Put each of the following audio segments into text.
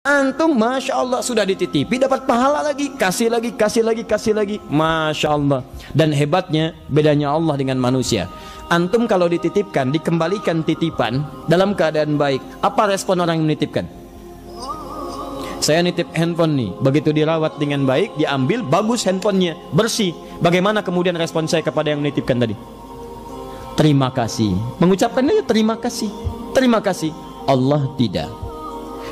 Antum Masya Allah sudah dititipi, dapat pahala lagi, kasih lagi, kasih lagi, kasih lagi, Masya Allah. Dan hebatnya bedanya Allah dengan manusia. Antum kalau dititipkan, dikembalikan titipan dalam keadaan baik, apa respon orang yang menitipkan? Saya nitip handphone nih, begitu dirawat dengan baik, diambil, bagus handphonenya, bersih. Bagaimana kemudian respon saya kepada yang menitipkan tadi? Terima kasih, mengucapkan aja terima kasih, terima kasih. Allah tidak.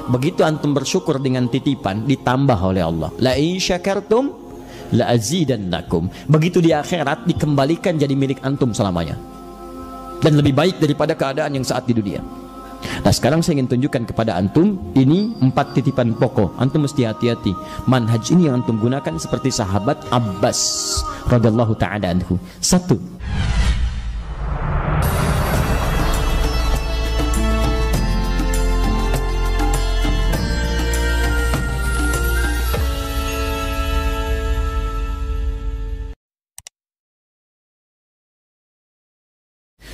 Begitu antum bersyukur dengan titipan, ditambah oleh Allah. La in syakartum la azidannakum. Begitu di akhirat dikembalikan jadi milik antum selamanya, dan lebih baik daripada keadaan yang saat di dunia. Nah sekarang saya ingin tunjukkan kepada antum, ini 4 titipan pokok. Antum mesti hati-hati. Manhaj ini yang antum gunakan seperti sahabat Abbas radhiyallahu ta'ala anhu. 1.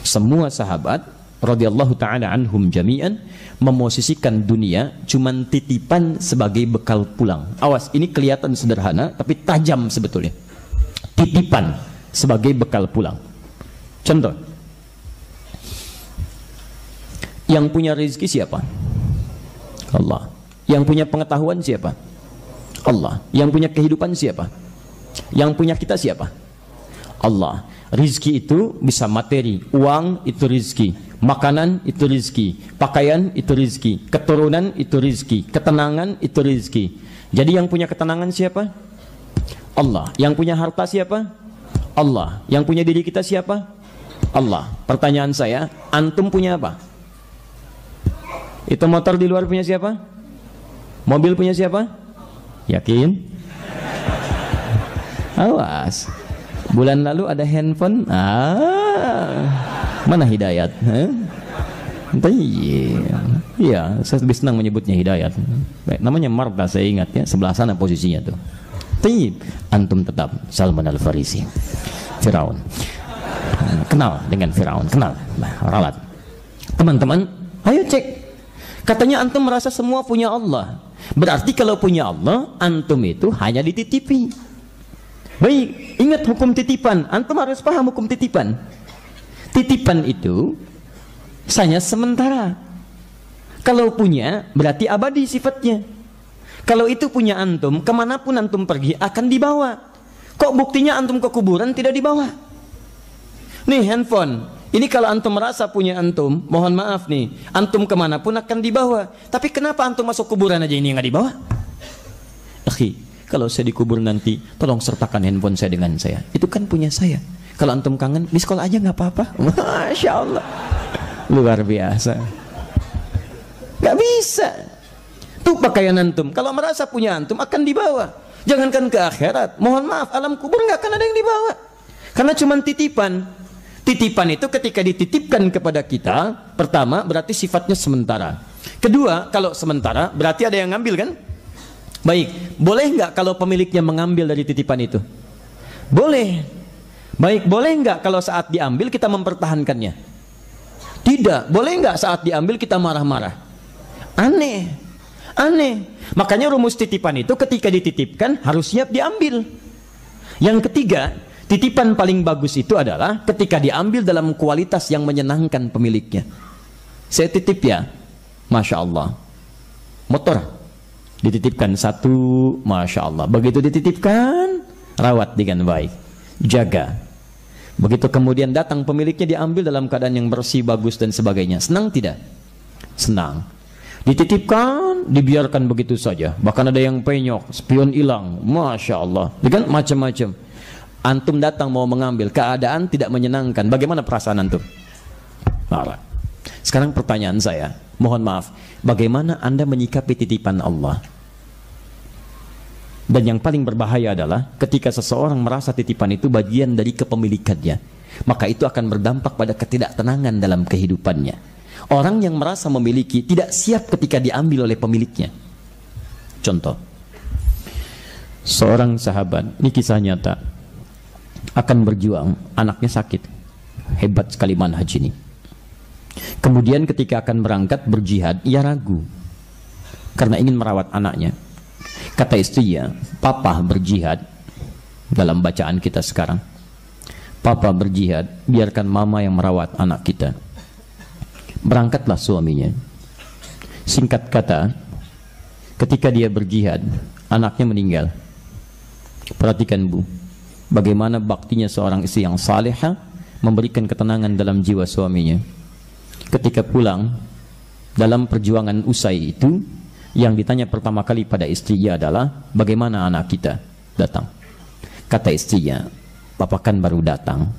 Semua sahabat radhiyallahu ta'ala anhum jami'an memosisikan dunia cuman titipan sebagai bekal pulang. Awas, ini kelihatan sederhana tapi tajam sebetulnya. Titipan sebagai bekal pulang. Contoh, yang punya rezeki siapa? Allah. Yang punya pengetahuan siapa? Allah. Yang punya kehidupan siapa? Yang punya kita siapa? Allah. Rizki itu bisa materi, uang itu rizki, makanan itu rizki, pakaian itu rizki, keturunan itu rizki, ketenangan itu rizki. Jadi yang punya ketenangan siapa? Allah. Yang punya harta siapa? Allah. Yang punya diri kita siapa? Allah. Pertanyaan saya, antum punya apa? Itu motor di luar punya siapa? Mobil punya siapa? Yakin? Awas. Bulan lalu ada handphone, mana Hidayat? Iya, saya lebih senang menyebutnya Hidayat. Baik, namanya Marta, saya ingat ya, sebelah sana posisinya tuh. Antum tetap Salman Al-Farisi, Firaun. Kenal dengan Firaun, kenal, ralat. Teman-teman, ayo cek. Katanya antum merasa semua punya Allah. Berarti kalau punya Allah, antum itu hanya dititipi. Baik, ingat hukum titipan. Antum harus paham hukum titipan. Titipan itu hanya sementara. Kalau punya, berarti abadi sifatnya. Kalau itu punya antum, kemanapun antum pergi akan dibawa. Kok buktinya antum ke kuburan tidak dibawa? Nih handphone, ini kalau antum merasa punya antum, mohon maaf nih, antum kemanapun akan dibawa. Tapi kenapa antum masuk kuburan aja ini nggak dibawa? Akhi, kalau saya dikubur nanti, tolong sertakan handphone saya dengan saya. Itu kan punya saya. Kalau antum kangen, di sekolah aja nggak apa-apa. Masya Allah, luar biasa. Gak bisa. Tuh pakaian antum, kalau merasa punya antum akan dibawa. Jangankan ke akhirat, mohon maaf, alam kubur nggak akan ada yang dibawa. Karena cuma titipan. Titipan itu ketika dititipkan kepada kita, pertama berarti sifatnya sementara. Kedua, kalau sementara berarti ada yang ngambil kan? Baik, boleh nggak kalau pemiliknya mengambil dari titipan itu? Boleh. Baik, boleh nggak kalau saat diambil kita mempertahankannya? Tidak. Boleh nggak saat diambil kita marah-marah? Aneh, aneh. Makanya rumus titipan itu ketika dititipkan harus siap diambil. Yang ketiga, titipan paling bagus itu adalah ketika diambil dalam kualitas yang menyenangkan pemiliknya. Saya titip ya, Masya Allah, motor. Dititipkan satu, Masya Allah. Begitu dititipkan, rawat dengan baik, jaga. Begitu kemudian datang pemiliknya, diambil dalam keadaan yang bersih, bagus dan sebagainya. Senang tidak? Senang. Dititipkan, dibiarkan begitu saja. Bahkan ada yang penyok, spion hilang, Masya Allah. Dengan macam-macam. Antum datang mau mengambil, keadaan tidak menyenangkan. Bagaimana perasaan antum? Marah. Sekarang pertanyaan saya, mohon maaf, bagaimana Anda menyikapi titipan Allah? Dan yang paling berbahaya adalah ketika seseorang merasa titipan itu bagian dari kepemilikannya, maka itu akan berdampak pada ketidaktenangan dalam kehidupannya. Orang yang merasa memiliki tidak siap ketika diambil oleh pemiliknya. Contoh, seorang sahabat, ini kisah nyata, akan berjuang, anaknya sakit. Hebat sekali manhaj ini. Kemudian ketika akan berangkat berjihad, ia ragu. karena ingin merawat anaknya. Kata istrinya, papa berjihad. Dalam bacaan kita sekarang, papa berjihad, biarkan mama yang merawat anak kita. Berangkatlah suaminya. Singkat kata, ketika dia berjihad, anaknya meninggal. Perhatikan Bu, bagaimana baktinya seorang istri yang salihah memberikan ketenangan dalam jiwa suaminya. Ketika pulang, dalam perjuangan usai itu, yang ditanya pertama kali pada istrinya adalah, bagaimana anak kita? Datang. Kata istrinya, papa kan baru datang.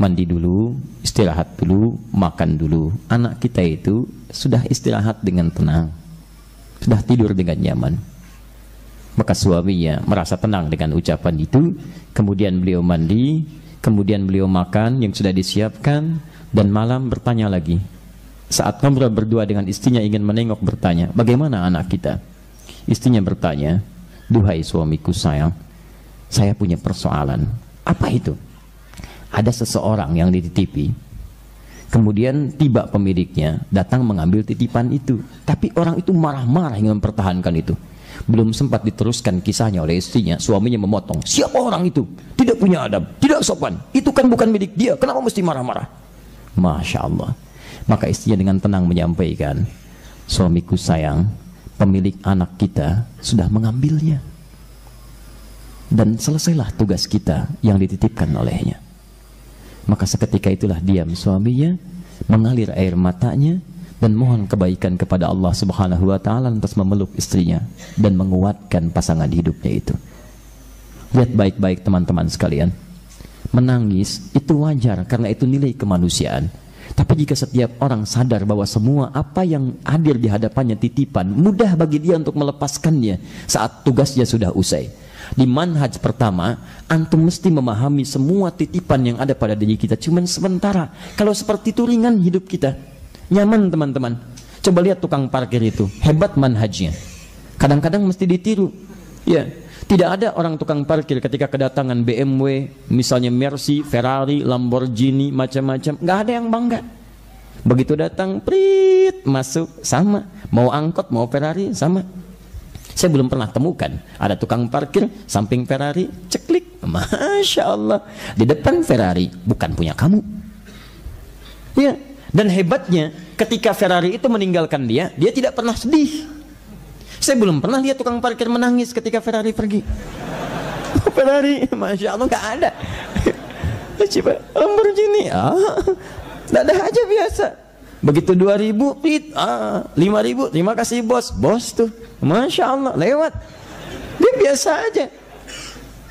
Mandi dulu, istirahat dulu, makan dulu. Anak kita itu sudah istirahat dengan tenang, sudah tidur dengan nyaman. Maka suaminya merasa tenang dengan ucapan itu. Kemudian beliau mandi, kemudian beliau makan yang sudah disiapkan, dan malam bertanya lagi. Saat ngobrol berdua dengan istrinya, ingin menengok, bertanya, bagaimana anak kita? Istrinya bertanya, duhai suamiku sayang, saya punya persoalan. Apa itu? Ada seseorang yang dititipi, kemudian tiba pemiliknya, datang mengambil titipan itu, tapi orang itu marah-marah ingin mempertahankan itu. Belum sempat diteruskan kisahnya oleh istrinya, suaminya memotong, siapa orang itu? Tidak punya adab, tidak sopan, itu kan bukan milik dia, kenapa mesti marah-marah? Masya Allah. Maka istrinya dengan tenang menyampaikan, suamiku sayang, pemilik anak kita sudah mengambilnya, dan selesailah tugas kita yang dititipkan olehnya. Maka seketika itulah diam suaminya, mengalir air matanya, dan mohon kebaikan kepada Allah Subhanahu wa Ta'ala lantas memeluk istrinya dan menguatkan pasangan hidupnya itu. Lihat baik-baik teman-teman sekalian, menangis itu wajar karena itu nilai kemanusiaan. Tapi jika setiap orang sadar bahwa semua apa yang hadir di hadapannya titipan, mudah bagi dia untuk melepaskannya saat tugasnya sudah usai. Di manhaj pertama, antum mesti memahami semua titipan yang ada pada diri kita cuman sementara. Kalau seperti itu ringan hidup kita, nyaman teman-teman. Coba lihat tukang parkir itu, hebat manhajnya. Kadang-kadang mesti ditiru. Ya, tidak ada orang tukang parkir ketika kedatangan BMW, misalnya Mercy, Ferrari, Lamborghini, macam-macam, nggak ada yang bangga. Begitu datang, prit, masuk, sama. Mau angkot, mau Ferrari, sama. Saya belum pernah temukan ada tukang parkir samping Ferrari, ceklik, Masya Allah, di depan Ferrari, bukan punya kamu. Ya, dan hebatnya ketika Ferrari itu meninggalkan dia, dia tidak pernah sedih. Saya belum pernah lihat tukang parkir menangis ketika Ferrari pergi. Ferrari, Masya Allah, nggak ada. Coba Lamborghini, ada aja biasa. Begitu 2.000, 5.000, terima kasih bos. Bos tuh, Masya Allah, lewat. Dia biasa aja.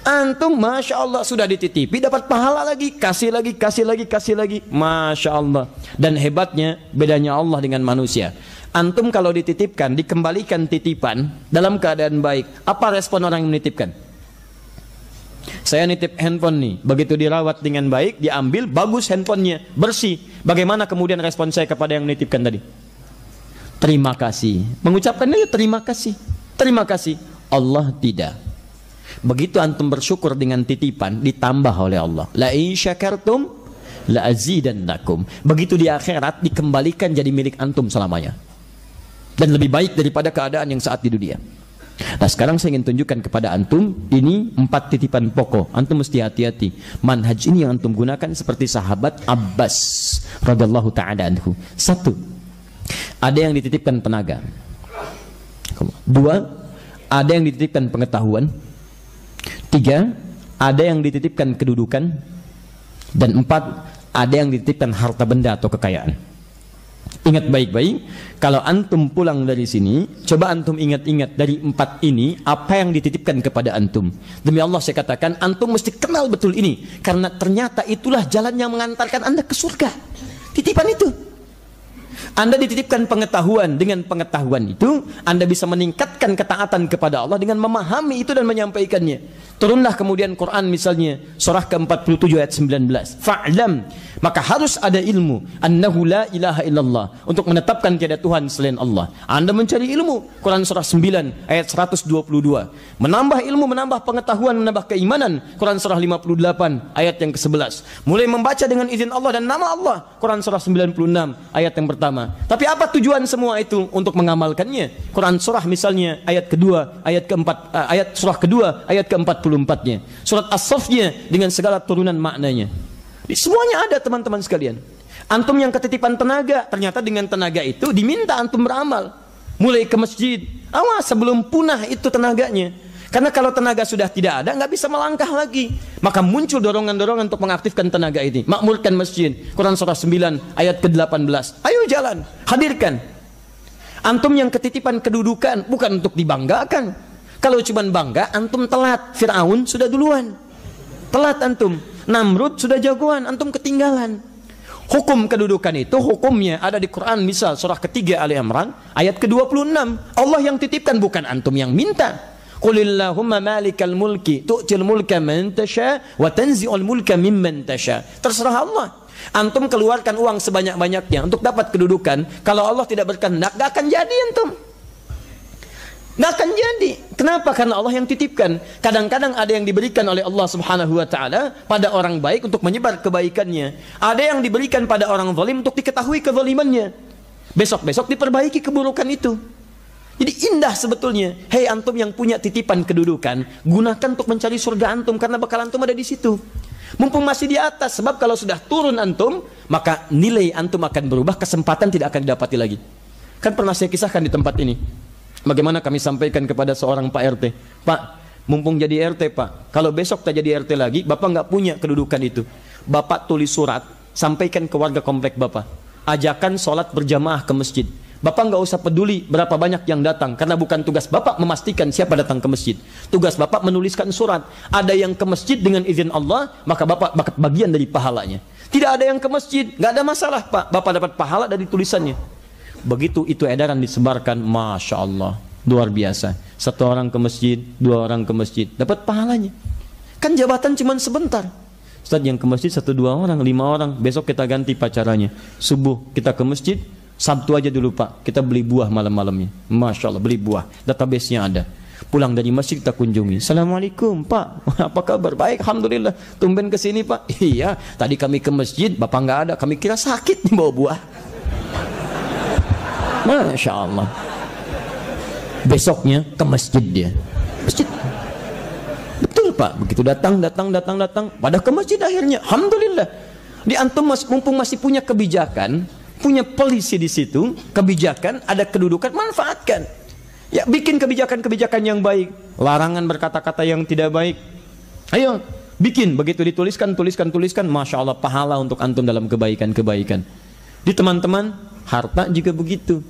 Antum, Masya Allah, sudah dititipi, dapat pahala lagi, kasih lagi, kasih lagi, kasih lagi. Masya Allah. Dan hebatnya, bedanya Allah dengan manusia. Antum kalau dititipkan, dikembalikan titipan dalam keadaan baik, apa respon orang yang menitipkan? Saya nitip handphone nih, begitu dirawat dengan baik, diambil, bagus handphonenya, bersih. Bagaimana kemudian respon saya kepada yang menitipkan tadi? Terima kasih. Mengucapkan itu terima kasih. Terima kasih. Allah tidak. Begitu antum bersyukur dengan titipan, ditambah oleh Allah. La in syakartum la azidannakum. Begitu di akhirat dikembalikan jadi milik antum selamanya. Dan lebih baik daripada keadaan yang saat di dunia. Nah sekarang saya ingin tunjukkan kepada antum, ini 4 titipan pokok. Antum mesti hati-hati. Manhaj ini yang antum gunakan seperti sahabat Abbas radhiyallahu ta'ala anhu. 1, ada yang dititipkan tenaga. 2, ada yang dititipkan pengetahuan. 3, ada yang dititipkan kedudukan. Dan 4, ada yang dititipkan harta benda atau kekayaan. Ingat baik-baik, kalau antum pulang dari sini, coba antum ingat-ingat dari 4 ini, apa yang dititipkan kepada antum. Demi Allah saya katakan, antum mesti kenal betul ini, karena ternyata itulah jalan yang mengantarkan anda ke surga. Titipan itu. Anda dititipkan pengetahuan, dengan pengetahuan itu Anda bisa meningkatkan ketaatan kepada Allah dengan memahami itu dan menyampaikannya. Turunlah kemudian Quran misalnya surah ke-47 ayat 19. Fa'lam, maka harus ada ilmu annahu la ilaha illallah, untuk menetapkan tiada Tuhan selain Allah. Anda mencari ilmu, Quran surah 9 ayat 122. Menambah ilmu, menambah pengetahuan, menambah keimanan, Quran surah 58 ayat yang ke-11. Mulai membaca dengan izin Allah dan nama Allah, Quran surah 96 ayat yang pertama. pahala. Tapi apa tujuan semua itu? Untuk mengamalkannya. Quran surah misalnya ayat kedua, ayat keempat, ayat surah kedua, ayat ke-44-nya. Surat As-Saffnya dengan segala turunan maknanya. Semuanya ada teman-teman sekalian. Antum yang ketitipan tenaga, ternyata dengan tenaga itu diminta antum beramal. Mulai ke masjid, awas sebelum punah itu tenaganya. Karena kalau tenaga sudah tidak ada, nggak bisa melangkah lagi. Maka muncul dorongan-dorongan untuk mengaktifkan tenaga ini. Makmurkan masjid. Quran surah 9 ayat ke-18. Ayo jalan, hadirkan. Antum yang ketitipan kedudukan bukan untuk dibanggakan. Kalau cuma bangga, antum telat. Fir'aun sudah duluan. Telat antum. Namrud sudah jagoan, antum ketinggalan. Hukum kedudukan itu hukumnya ada di Quran, misal surah ketiga Ali Imran ayat ke-26. Allah yang titipkan, bukan antum yang minta. Qulillahumma malikal mulki tu'til mulka man tasha wa tanzi'ul mulka mimman tasha. Terserah Allah. Antum keluarkan uang sebanyak-banyaknya untuk dapat kedudukan, kalau Allah tidak berkehendak gak akan jadi antum. Gak akan jadi. Kenapa? Karena Allah yang titipkan. Kadang-kadang ada yang diberikan oleh Allah Subhanahu wa taala pada orang baik untuk menyebar kebaikannya. Ada yang diberikan pada orang zalim untuk diketahui kezalimannya. Besok-besok diperbaiki keburukan itu. Jadi indah sebetulnya. Hei antum yang punya titipan kedudukan, gunakan untuk mencari surga antum, karena bakal antum ada di situ. Mumpung masih di atas, sebab kalau sudah turun antum, maka nilai antum akan berubah, kesempatan tidak akan didapati lagi. Kan pernah saya kisahkan di tempat ini. Bagaimana kami sampaikan kepada seorang Pak RT, Pak, mumpung jadi RT Pak, kalau besok tak jadi RT lagi, Bapak nggak punya kedudukan itu. Bapak tulis surat, sampaikan ke warga komplek Bapak. Ajakan sholat berjamaah ke masjid. Bapak nggak usah peduli berapa banyak yang datang, karena bukan tugas Bapak memastikan siapa datang ke masjid. Tugas Bapak menuliskan surat. Ada yang ke masjid dengan izin Allah, maka Bapak dapat bagian dari pahalanya. Tidak ada yang ke masjid, nggak ada masalah Pak, Bapak dapat pahala dari tulisannya. Begitu itu edaran disebarkan, Masya Allah, luar biasa. Satu orang ke masjid, dua orang ke masjid, dapat pahalanya. Kan jabatan cuma sebentar. Ustaz, yang ke masjid 1, 2 orang, 5 orang, besok kita ganti pacarannya. Subuh kita ke masjid, Sabtu aja dulu Pak, kita beli buah malam-malamnya. Masya Allah, beli buah, database-nya ada. Pulang dari masjid kita kunjungi. Assalamualaikum Pak, apa kabar? Baik, Alhamdulillah. Tumben ke sini Pak. Iya, tadi kami ke masjid, Bapak nggak ada, kami kira sakit nih bawa buah. Masya Allah. Besoknya ke masjid dia. Masjid. Betul Pak, begitu datang. Pada ke masjid akhirnya. Alhamdulillah. Di antum mumpung masih punya kebijakan, punya polisi di situ, kebijakan, ada kedudukan, manfaatkan. Ya, bikin kebijakan-kebijakan yang baik. Larangan berkata-kata yang tidak baik. Ayo, bikin. Begitu dituliskan, tuliskan. Masya Allah, pahala untuk antum dalam kebaikan-kebaikan. Di teman-teman, harta juga begitu.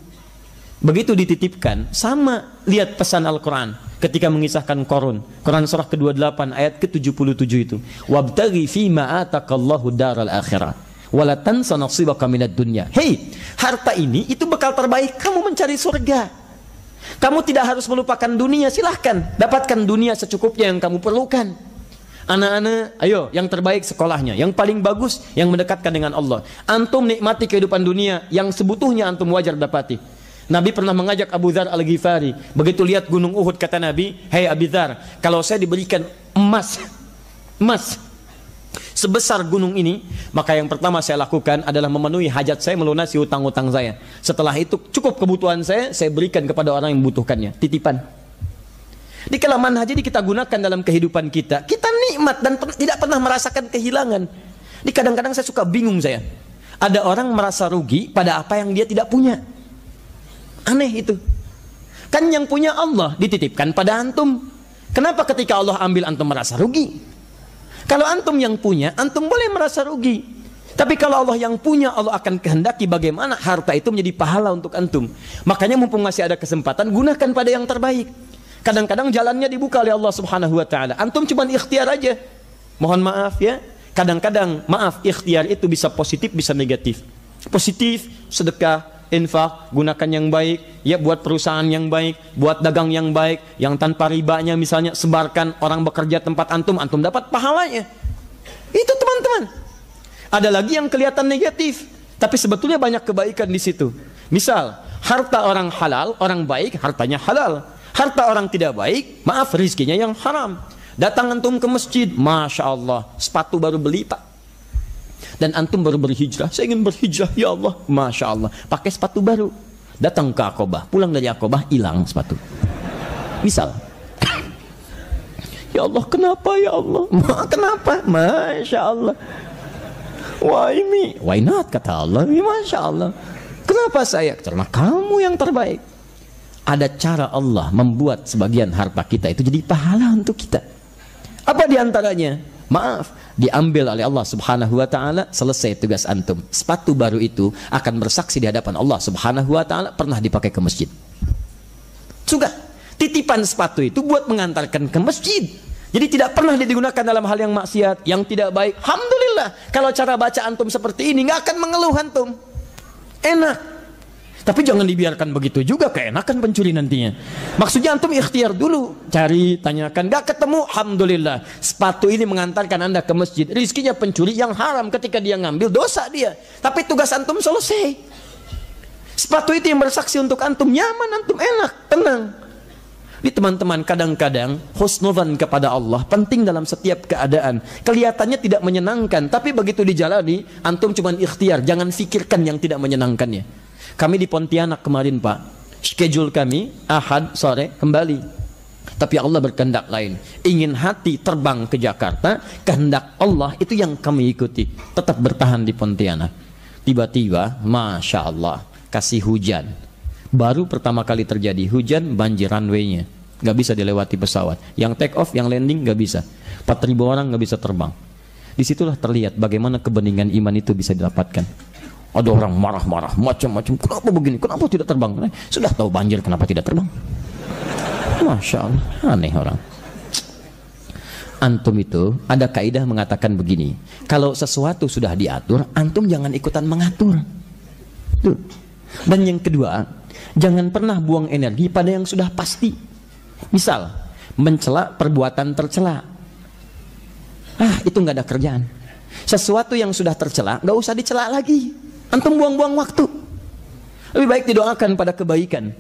Begitu dititipkan, sama. Lihat pesan Al-Quran ketika mengisahkan Qarun. Quran surah ke-28 ayat ke-77 itu. Wabtaghi fima ataqallahu daral akhirah. Wala tansa nasibaka minad dunya. Hei, harta ini itu bekal terbaik kamu mencari surga. Kamu tidak harus melupakan dunia, silahkan dapatkan dunia secukupnya yang kamu perlukan. Anak-anak, ayo, yang terbaik sekolahnya, yang paling bagus, yang mendekatkan dengan Allah. Antum nikmati kehidupan dunia yang sebutuhnya antum wajar dapati. Nabi pernah mengajak Abu Dzar Al-Ghifari. Begitu lihat gunung Uhud, kata Nabi, hei Abu Dzar, kalau saya diberikan emas sebesar gunung ini, maka yang pertama saya lakukan adalah memenuhi hajat saya, melunasi hutang-hutang saya. Setelah itu cukup kebutuhan saya berikan kepada orang yang membutuhkannya. Titipan. Di kala manhaj ini kita gunakan dalam kehidupan kita, kita nikmat dan tidak pernah merasakan kehilangan. Di kadang-kadang saya suka bingung saya. Ada orang merasa rugi pada apa yang dia tidak punya. Aneh itu. Kan yang punya Allah dititipkan pada antum. Kenapa ketika Allah ambil antum merasa rugi? Kalau antum yang punya, antum boleh merasa rugi. Tapi kalau Allah yang punya, Allah akan kehendaki bagaimana harta itu menjadi pahala untuk antum. Makanya mumpung masih ada kesempatan, gunakan pada yang terbaik. Kadang-kadang jalannya dibuka oleh Allah Subhanahu wa taala. Antum cuma ikhtiar aja. Mohon maaf ya. Kadang-kadang maaf, ikhtiar itu bisa positif, bisa negatif. Positif, sedekah, infak, gunakan yang baik, ya buat perusahaan yang baik, buat dagang yang baik, yang tanpa ribanya misalnya, sebarkan orang bekerja tempat antum, antum dapat pahalanya. Itu teman-teman. Ada lagi yang kelihatan negatif, tapi sebetulnya banyak kebaikan di situ. Misal, harta orang halal, orang baik, hartanya halal. Harta orang tidak baik, maaf, rizkinya yang haram. Datang antum ke masjid, Masya Allah, sepatu baru beli Pak. Dan antum baru berhijrah, saya ingin berhijrah ya Allah, Masya Allah, pakai sepatu baru, datang ke Aqabah, pulang dari Aqabah hilang sepatu. Misal, ya Allah kenapa ya Allah, kenapa, Masya Allah, why me, why not, kata Allah, Masya Allah, kenapa saya, karena kamu yang terbaik. Ada cara Allah membuat sebagian harta kita itu jadi pahala untuk kita. Apa diantaranya? Maaf, diambil oleh Allah subhanahu wa ta'ala, selesai tugas antum. Sepatu baru itu akan bersaksi di hadapan Allah subhanahu wa ta'ala pernah dipakai ke masjid. Sudah, titipan sepatu itu buat mengantarkan ke masjid. Jadi tidak pernah digunakan dalam hal yang maksiat, yang tidak baik. Alhamdulillah, kalau cara baca antum seperti ini nggak akan mengeluh antum. Enak. Tapi jangan dibiarkan begitu juga, keenakan pencuri nantinya. Maksudnya antum ikhtiar dulu, cari, tanyakan, gak ketemu, alhamdulillah. Sepatu ini mengantarkan anda ke masjid. Rizkinya pencuri yang haram, ketika dia ngambil dosa dia. Tapi tugas antum selesai. Sepatu itu yang bersaksi untuk antum, nyaman, antum enak, tenang. Ini teman-teman, kadang-kadang husnudzan kepada Allah penting dalam setiap keadaan. Kelihatannya tidak menyenangkan, tapi begitu dijalani, antum cuma ikhtiar, jangan fikirkan yang tidak menyenangkannya. Kami di Pontianak kemarin Pak, schedule kami Ahad sore kembali. Tapi Allah berkehendak lain, ingin hati terbang ke Jakarta, kehendak Allah itu yang kami ikuti. Tetap bertahan di Pontianak. Tiba-tiba, Masya Allah, kasih hujan. Baru pertama kali terjadi hujan, banjir runway-nya, gak bisa dilewati pesawat. Yang take off, yang landing gak bisa. 4.000 orang gak bisa terbang. Disitulah terlihat bagaimana kebeningan iman itu bisa didapatkan. Ada orang marah-marah, macam-macam. Kenapa begini? Kenapa tidak terbang? Sudah tahu banjir, kenapa tidak terbang? Masya Allah, aneh orang. Antum itu ada kaidah mengatakan begini, kalau sesuatu sudah diatur, antum jangan ikutan mengatur. Tuh. Dan yang kedua, jangan pernah buang energi pada yang sudah pasti. Misal, mencela perbuatan tercela. Itu nggak ada kerjaan. Sesuatu yang sudah tercela, nggak usah dicela lagi. Antum buang-buang waktu. Lebih baik didoakan pada kebaikan.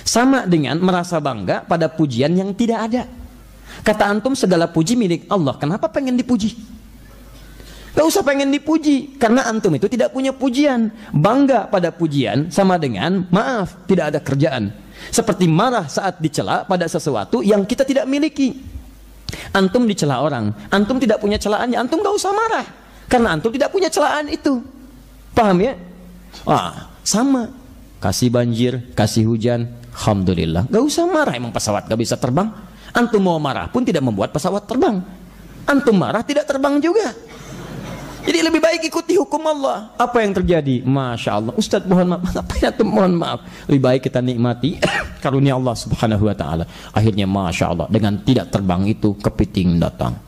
Sama dengan merasa bangga pada pujian yang tidak ada. Kata antum segala puji milik Allah, kenapa pengen dipuji? Gak usah pengen dipuji, karena antum itu tidak punya pujian. Bangga pada pujian sama dengan maaf, tidak ada kerjaan. Seperti marah saat dicela pada sesuatu yang kita tidak miliki. Antum dicela orang, antum tidak punya celaannya, antum gak usah marah, karena antum tidak punya celaan itu. Paham ya? Sama. Kasih banjir, kasih hujan, alhamdulillah. Gak usah marah, emang pesawat gak bisa terbang. Antum mau marah pun tidak membuat pesawat terbang. Antum marah tidak terbang juga. Jadi lebih baik ikuti hukum Allah. Apa yang terjadi? Masya Allah, Ustadz mohon maaf. Apa ya tuh mohon maaf? Lebih baik kita nikmati karunia Allah subhanahu wa ta'ala. Akhirnya Masya Allah, dengan tidak terbang itu kepiting datang.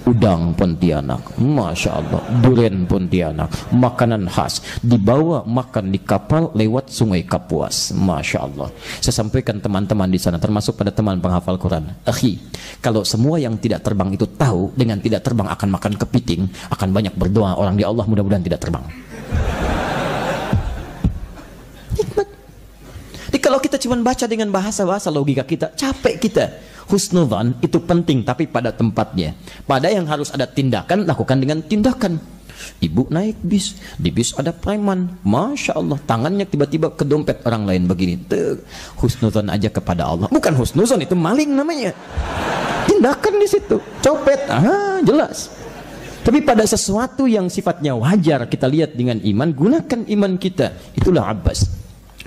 Udang Pontianak, Masya Allah, durian Pontianak, makanan khas, dibawa makan di kapal lewat sungai Kapuas, Masya Allah. Saya sampaikan teman-teman di sana, termasuk pada teman penghafal Quran, akhi, kalau semua yang tidak terbang itu tahu dengan tidak terbang akan makan kepiting, akan banyak berdoa orang di Allah mudah-mudahan tidak terbang. Hikmat. Jadi kalau kita cuma baca dengan bahasa-bahasa logika kita, capek kita. Husnudzan itu penting, tapi pada tempatnya. Pada yang harus ada tindakan, lakukan dengan tindakan. Ibu naik bis, di bis ada preman, Masya Allah, tangannya tiba-tiba ke dompet orang lain begini. Husnudzan aja kepada Allah. Bukan husnudzan, itu maling namanya. Tindakan di situ, copet, jelas. Tapi pada sesuatu yang sifatnya wajar kita lihat dengan iman, gunakan iman kita. Itulah Abbas.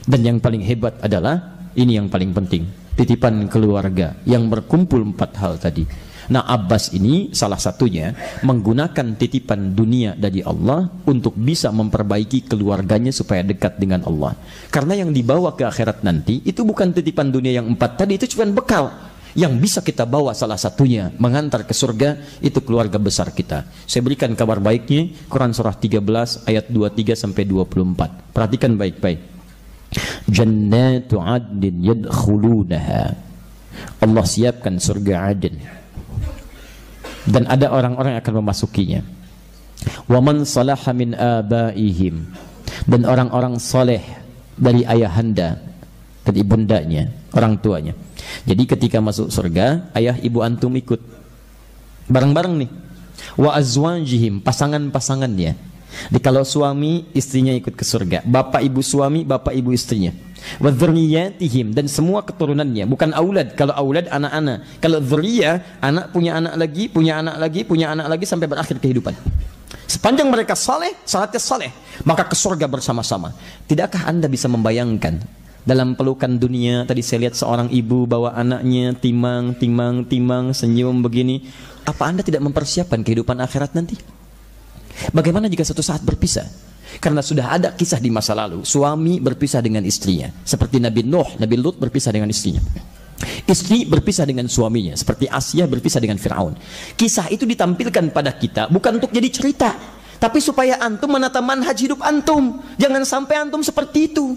Dan yang paling hebat adalah ini yang paling penting, titipan keluarga yang berkumpul 4 hal tadi. Nah, Abbas ini salah satunya menggunakan titipan dunia dari Allah untuk bisa memperbaiki keluarganya supaya dekat dengan Allah. Karena yang dibawa ke akhirat nanti itu bukan titipan dunia yang 4 tadi, itu cuma bekal. Yang bisa kita bawa salah satunya mengantar ke surga itu keluarga besar kita. Saya berikan kabar baiknya, Quran surah 13 ayat 23 sampai 24. Perhatikan baik-baik. Jannatu adnin yadkhulunaha. Allah siapkan surga Aden. Dan ada orang-orang yang akan memasukinya. Wa man salaha min abaihim. Dan orang-orang soleh dari ayahanda dan ibundanya, orang tuanya. Jadi ketika masuk surga, ayah ibu antum ikut bareng-bareng nih. Wa azwajihim, pasangan-pasangannya. Kalau suami, istrinya ikut ke surga. Bapak ibu suami, bapak ibu istrinya. Wa dzurriyyatihim, dan semua keturunannya. Bukan aulad. Kalau aulad anak-anak. Kalau dzurriyyah, anak punya anak lagi, punya anak lagi, punya anak lagi sampai berakhir kehidupan. Sepanjang mereka saleh, salatnya saleh, maka ke surga bersama-sama. Tidakkah Anda bisa membayangkan dalam pelukan dunia, tadi saya lihat seorang ibu bawa anaknya timang, senyum begini. Apa Anda tidak mempersiapkan kehidupan akhirat nanti? Bagaimana jika suatu saat berpisah? Karena sudah ada kisah di masa lalu, suami berpisah dengan istrinya, seperti Nabi Nuh, Nabi Lut berpisah dengan istrinya. Istri berpisah dengan suaminya, seperti Asia berpisah dengan Fir'aun. Kisah itu ditampilkan pada kita bukan untuk jadi cerita, tapi supaya antum menata manhaj hidup antum. Jangan sampai antum seperti itu.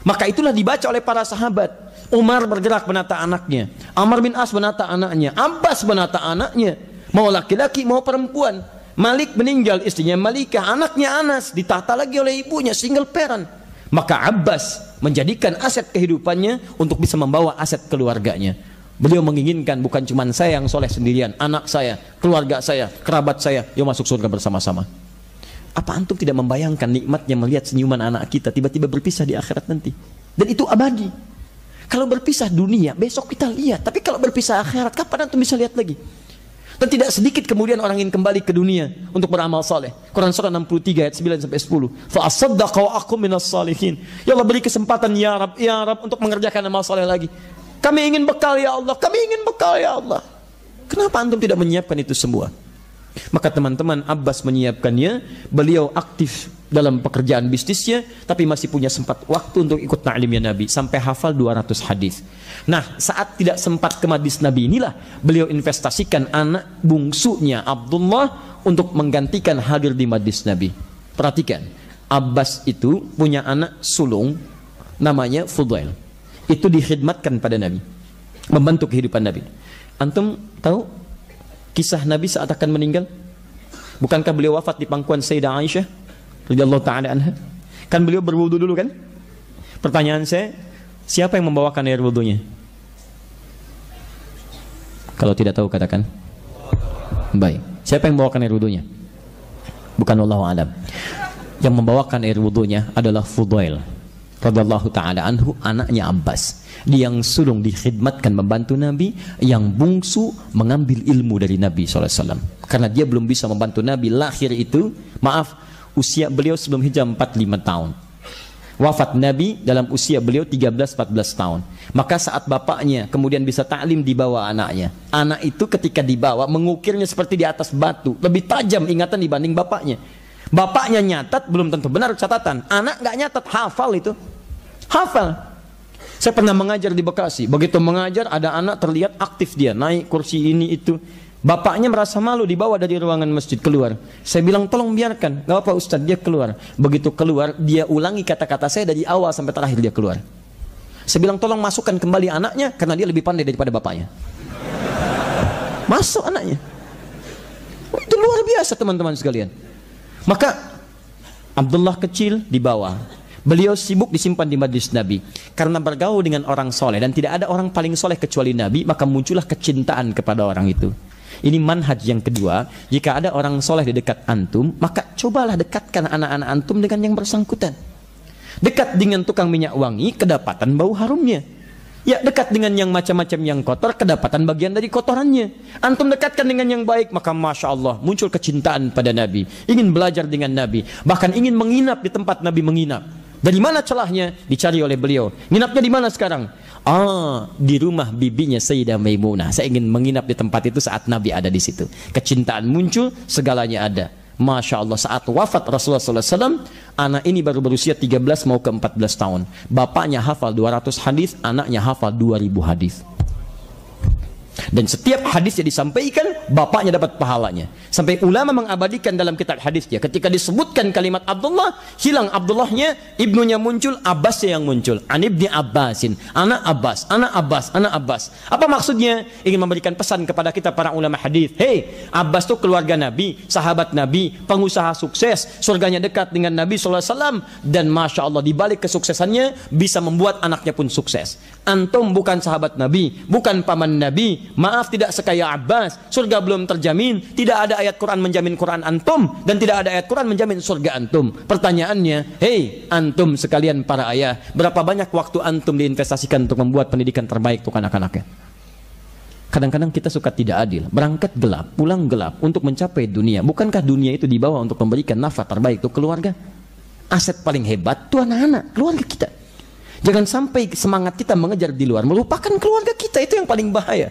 Maka itulah dibaca oleh para sahabat. Umar bergerak menata anaknya, Amr bin As menata anaknya, Abbas menata anaknya, mau laki-laki mau perempuan. Malik meninggal, istrinya Malikah, anaknya Anas ditata lagi oleh ibunya, single parent. Maka Abbas menjadikan aset kehidupannya untuk bisa membawa aset keluarganya. Beliau menginginkan bukan cuma saya yang soleh sendirian, anak saya, keluarga saya, kerabat saya, yuk masuk surga bersama-sama. Apa antum tidak membayangkan nikmatnya melihat senyuman anak kita tiba-tiba berpisah di akhirat nanti? Dan itu abadi. Kalau berpisah dunia, besok kita lihat. Tapi kalau berpisah akhirat, kapan antum bisa lihat lagi? Dan tidak sedikit kemudian orang ingin kembali ke dunia untuk beramal saleh. Quran surah 63 ayat 9 sampai 10. Fa asaddaqa wa aqum minas salihin. Ya Allah, beri kesempatan ya Rabb untuk mengerjakan amal saleh lagi. Kami ingin bekal ya Allah, kami ingin bekal ya Allah. Kenapa antum tidak menyiapkan itu semua? Maka teman-teman, Abbas menyiapkannya. Beliau aktif dalam pekerjaan bisnisnya, tapi masih punya sempat waktu untuk ikut ta'limnya Nabi, sampai hafal 200 hadis. Nah, saat tidak sempat ke majlis Nabi inilah beliau investasikan anak bungsunya Abdullah untuk menggantikan hadir di majlis Nabi. Perhatikan, Abbas itu punya anak sulung namanya Fudail. Itu dikhidmatkan pada Nabi, membantu kehidupan Nabi. Antum tahu kisah Nabi saat akan meninggal? Bukankah beliau wafat di pangkuan Sayyidah Aisyah radhiyallahu ta'ala anha? Kan beliau berwudu dulu kan? Pertanyaan saya, siapa yang membawakan air wudunya? Kalau tidak tahu katakan. Baik. Siapa yang membawakan air wudunya? Bukan, wallahu a'lam. Yang membawakan air wudunya adalah Fudail radhiyallahu ta'ala anhu, anaknya Abbas. Dia yang sulung dikhidmatkan membantu Nabi, yang bungsu mengambil ilmu dari Nabi SAW. Karena dia belum bisa membantu Nabi lahir itu, maaf, usia beliau sebelum hijrah 45 tahun. Wafat Nabi dalam usia beliau 13-14 tahun. Maka saat bapaknya kemudian bisa taklim dibawa anaknya. Anak itu ketika dibawa mengukirnya seperti di atas batu, lebih tajam ingatan dibanding bapaknya. Bapaknya nyatat belum tentu benar catatan, anak nggak nyatat, hafal itu. Hafal. Saya pernah mengajar di Bekasi. Begitu mengajar ada anak terlihat aktif, dia naik kursi ini itu. Bapaknya merasa malu, dibawa dari ruangan masjid keluar. Saya bilang tolong biarkan, gak apa Ustaz, dia keluar. Begitu keluar dia ulangi kata-kata saya dari awal sampai terakhir dia keluar. Saya bilang tolong masukkan kembali anaknya karena dia lebih pandai daripada bapaknya. Masuk anaknya. Itu luar biasa teman-teman sekalian. Maka Abdullah kecil dibawa. Beliau sibuk disimpan di majlis Nabi. Karena bergaul dengan orang soleh, dan tidak ada orang paling soleh kecuali Nabi, maka muncullah kecintaan kepada orang itu. Ini manhaj yang kedua. Jika ada orang soleh di dekat antum, maka cobalah dekatkan anak-anak antum dengan yang bersangkutan. Dekat dengan tukang minyak wangi, kedapatan bau harumnya. Ya, dekat dengan yang macam-macam yang kotor, kedapatan bagian dari kotorannya. Antum dekatkan dengan yang baik, maka Masya Allah, muncul kecintaan pada Nabi. Ingin belajar dengan Nabi. Bahkan ingin menginap di tempat Nabi menginap. Dari mana celahnya? Dicari oleh beliau. Nginapnya di mana sekarang? Di rumah bibinya Sayyidah Maimunah. Saya ingin menginap di tempat itu saat Nabi ada di situ. Kecintaan muncul, segalanya ada. Masya Allah, saat wafat Rasulullah SAW, anak ini baru berusia 13 mau ke 14 tahun. Bapaknya hafal 200 hadis, anaknya hafal 2000 hadis. Dan setiap hadisnya disampaikan, bapaknya dapat pahalanya. Sampai ulama mengabadikan dalam kitab hadisnya, ketika disebutkan kalimat Abdullah, hilang Abdullahnya, ibnunya muncul, Abbasnya yang muncul. An ibni Abbasin, anak Abbas, anak Abbas, anak Abbas. Apa maksudnya? Ingin memberikan pesan kepada kita para ulama hadis. Hei, Abbas itu keluarga Nabi, sahabat Nabi, pengusaha sukses, surganya dekat dengan Nabi SAW. Dan Masya Allah, dibalik kesuksesannya bisa membuat anaknya pun sukses. Antum bukan sahabat Nabi, bukan paman Nabi, Maaf, tidak sekaya Abbas. Surga belum terjamin. Tidak ada ayat Quran menjamin Quran antum, dan tidak ada ayat Quran menjamin surga antum. Pertanyaannya, hei antum sekalian para ayah, berapa banyak waktu antum diinvestasikan untuk membuat pendidikan terbaik untuk anak-anaknya? Kadang-kadang kita suka tidak adil. Berangkat gelap, pulang gelap untuk mencapai dunia. Bukankah dunia itu dibawa untuk memberikan nafkah terbaik untuk keluarga? Aset paling hebat itu anak-anak, keluarga kita. Jangan sampai semangat kita mengejar di luar melupakan keluarga kita, itu yang paling bahaya.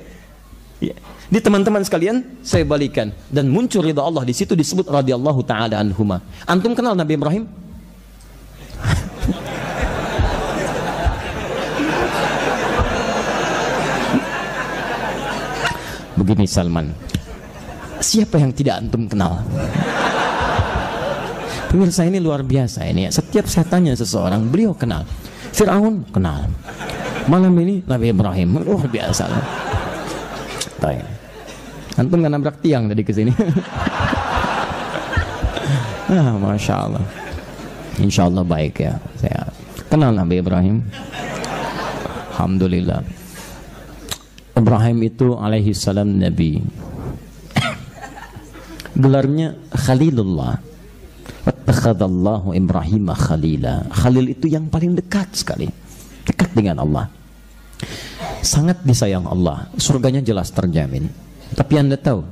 Ya. Di teman-teman sekalian, saya balikan, dan muncul ridha Allah di situ disebut radhiyallahu taala anhuma. Antum kenal Nabi Ibrahim? Begini Salman, siapa yang tidak antum kenal? Pemirsa, ini luar biasa ini. Setiap saya tanya seseorang, beliau kenal. Fir'aun kenal. Malam ini Nabi Ibrahim, luar biasa. Antum nggak nabrak tiang tadi ke sini. Masya Allah. Insya Allah baik ya. Saya kenal Nabi Ibrahim. Alhamdulillah. Ibrahim itu alaihi salam Nabi. Gelarnya Khalilullah. Wattakhadallahu Ibrahim Khalila. Khalil itu yang paling dekat sekali. Dekat dengan Allah. Sangat disayang Allah, surganya jelas terjamin. Tapi Anda tahu,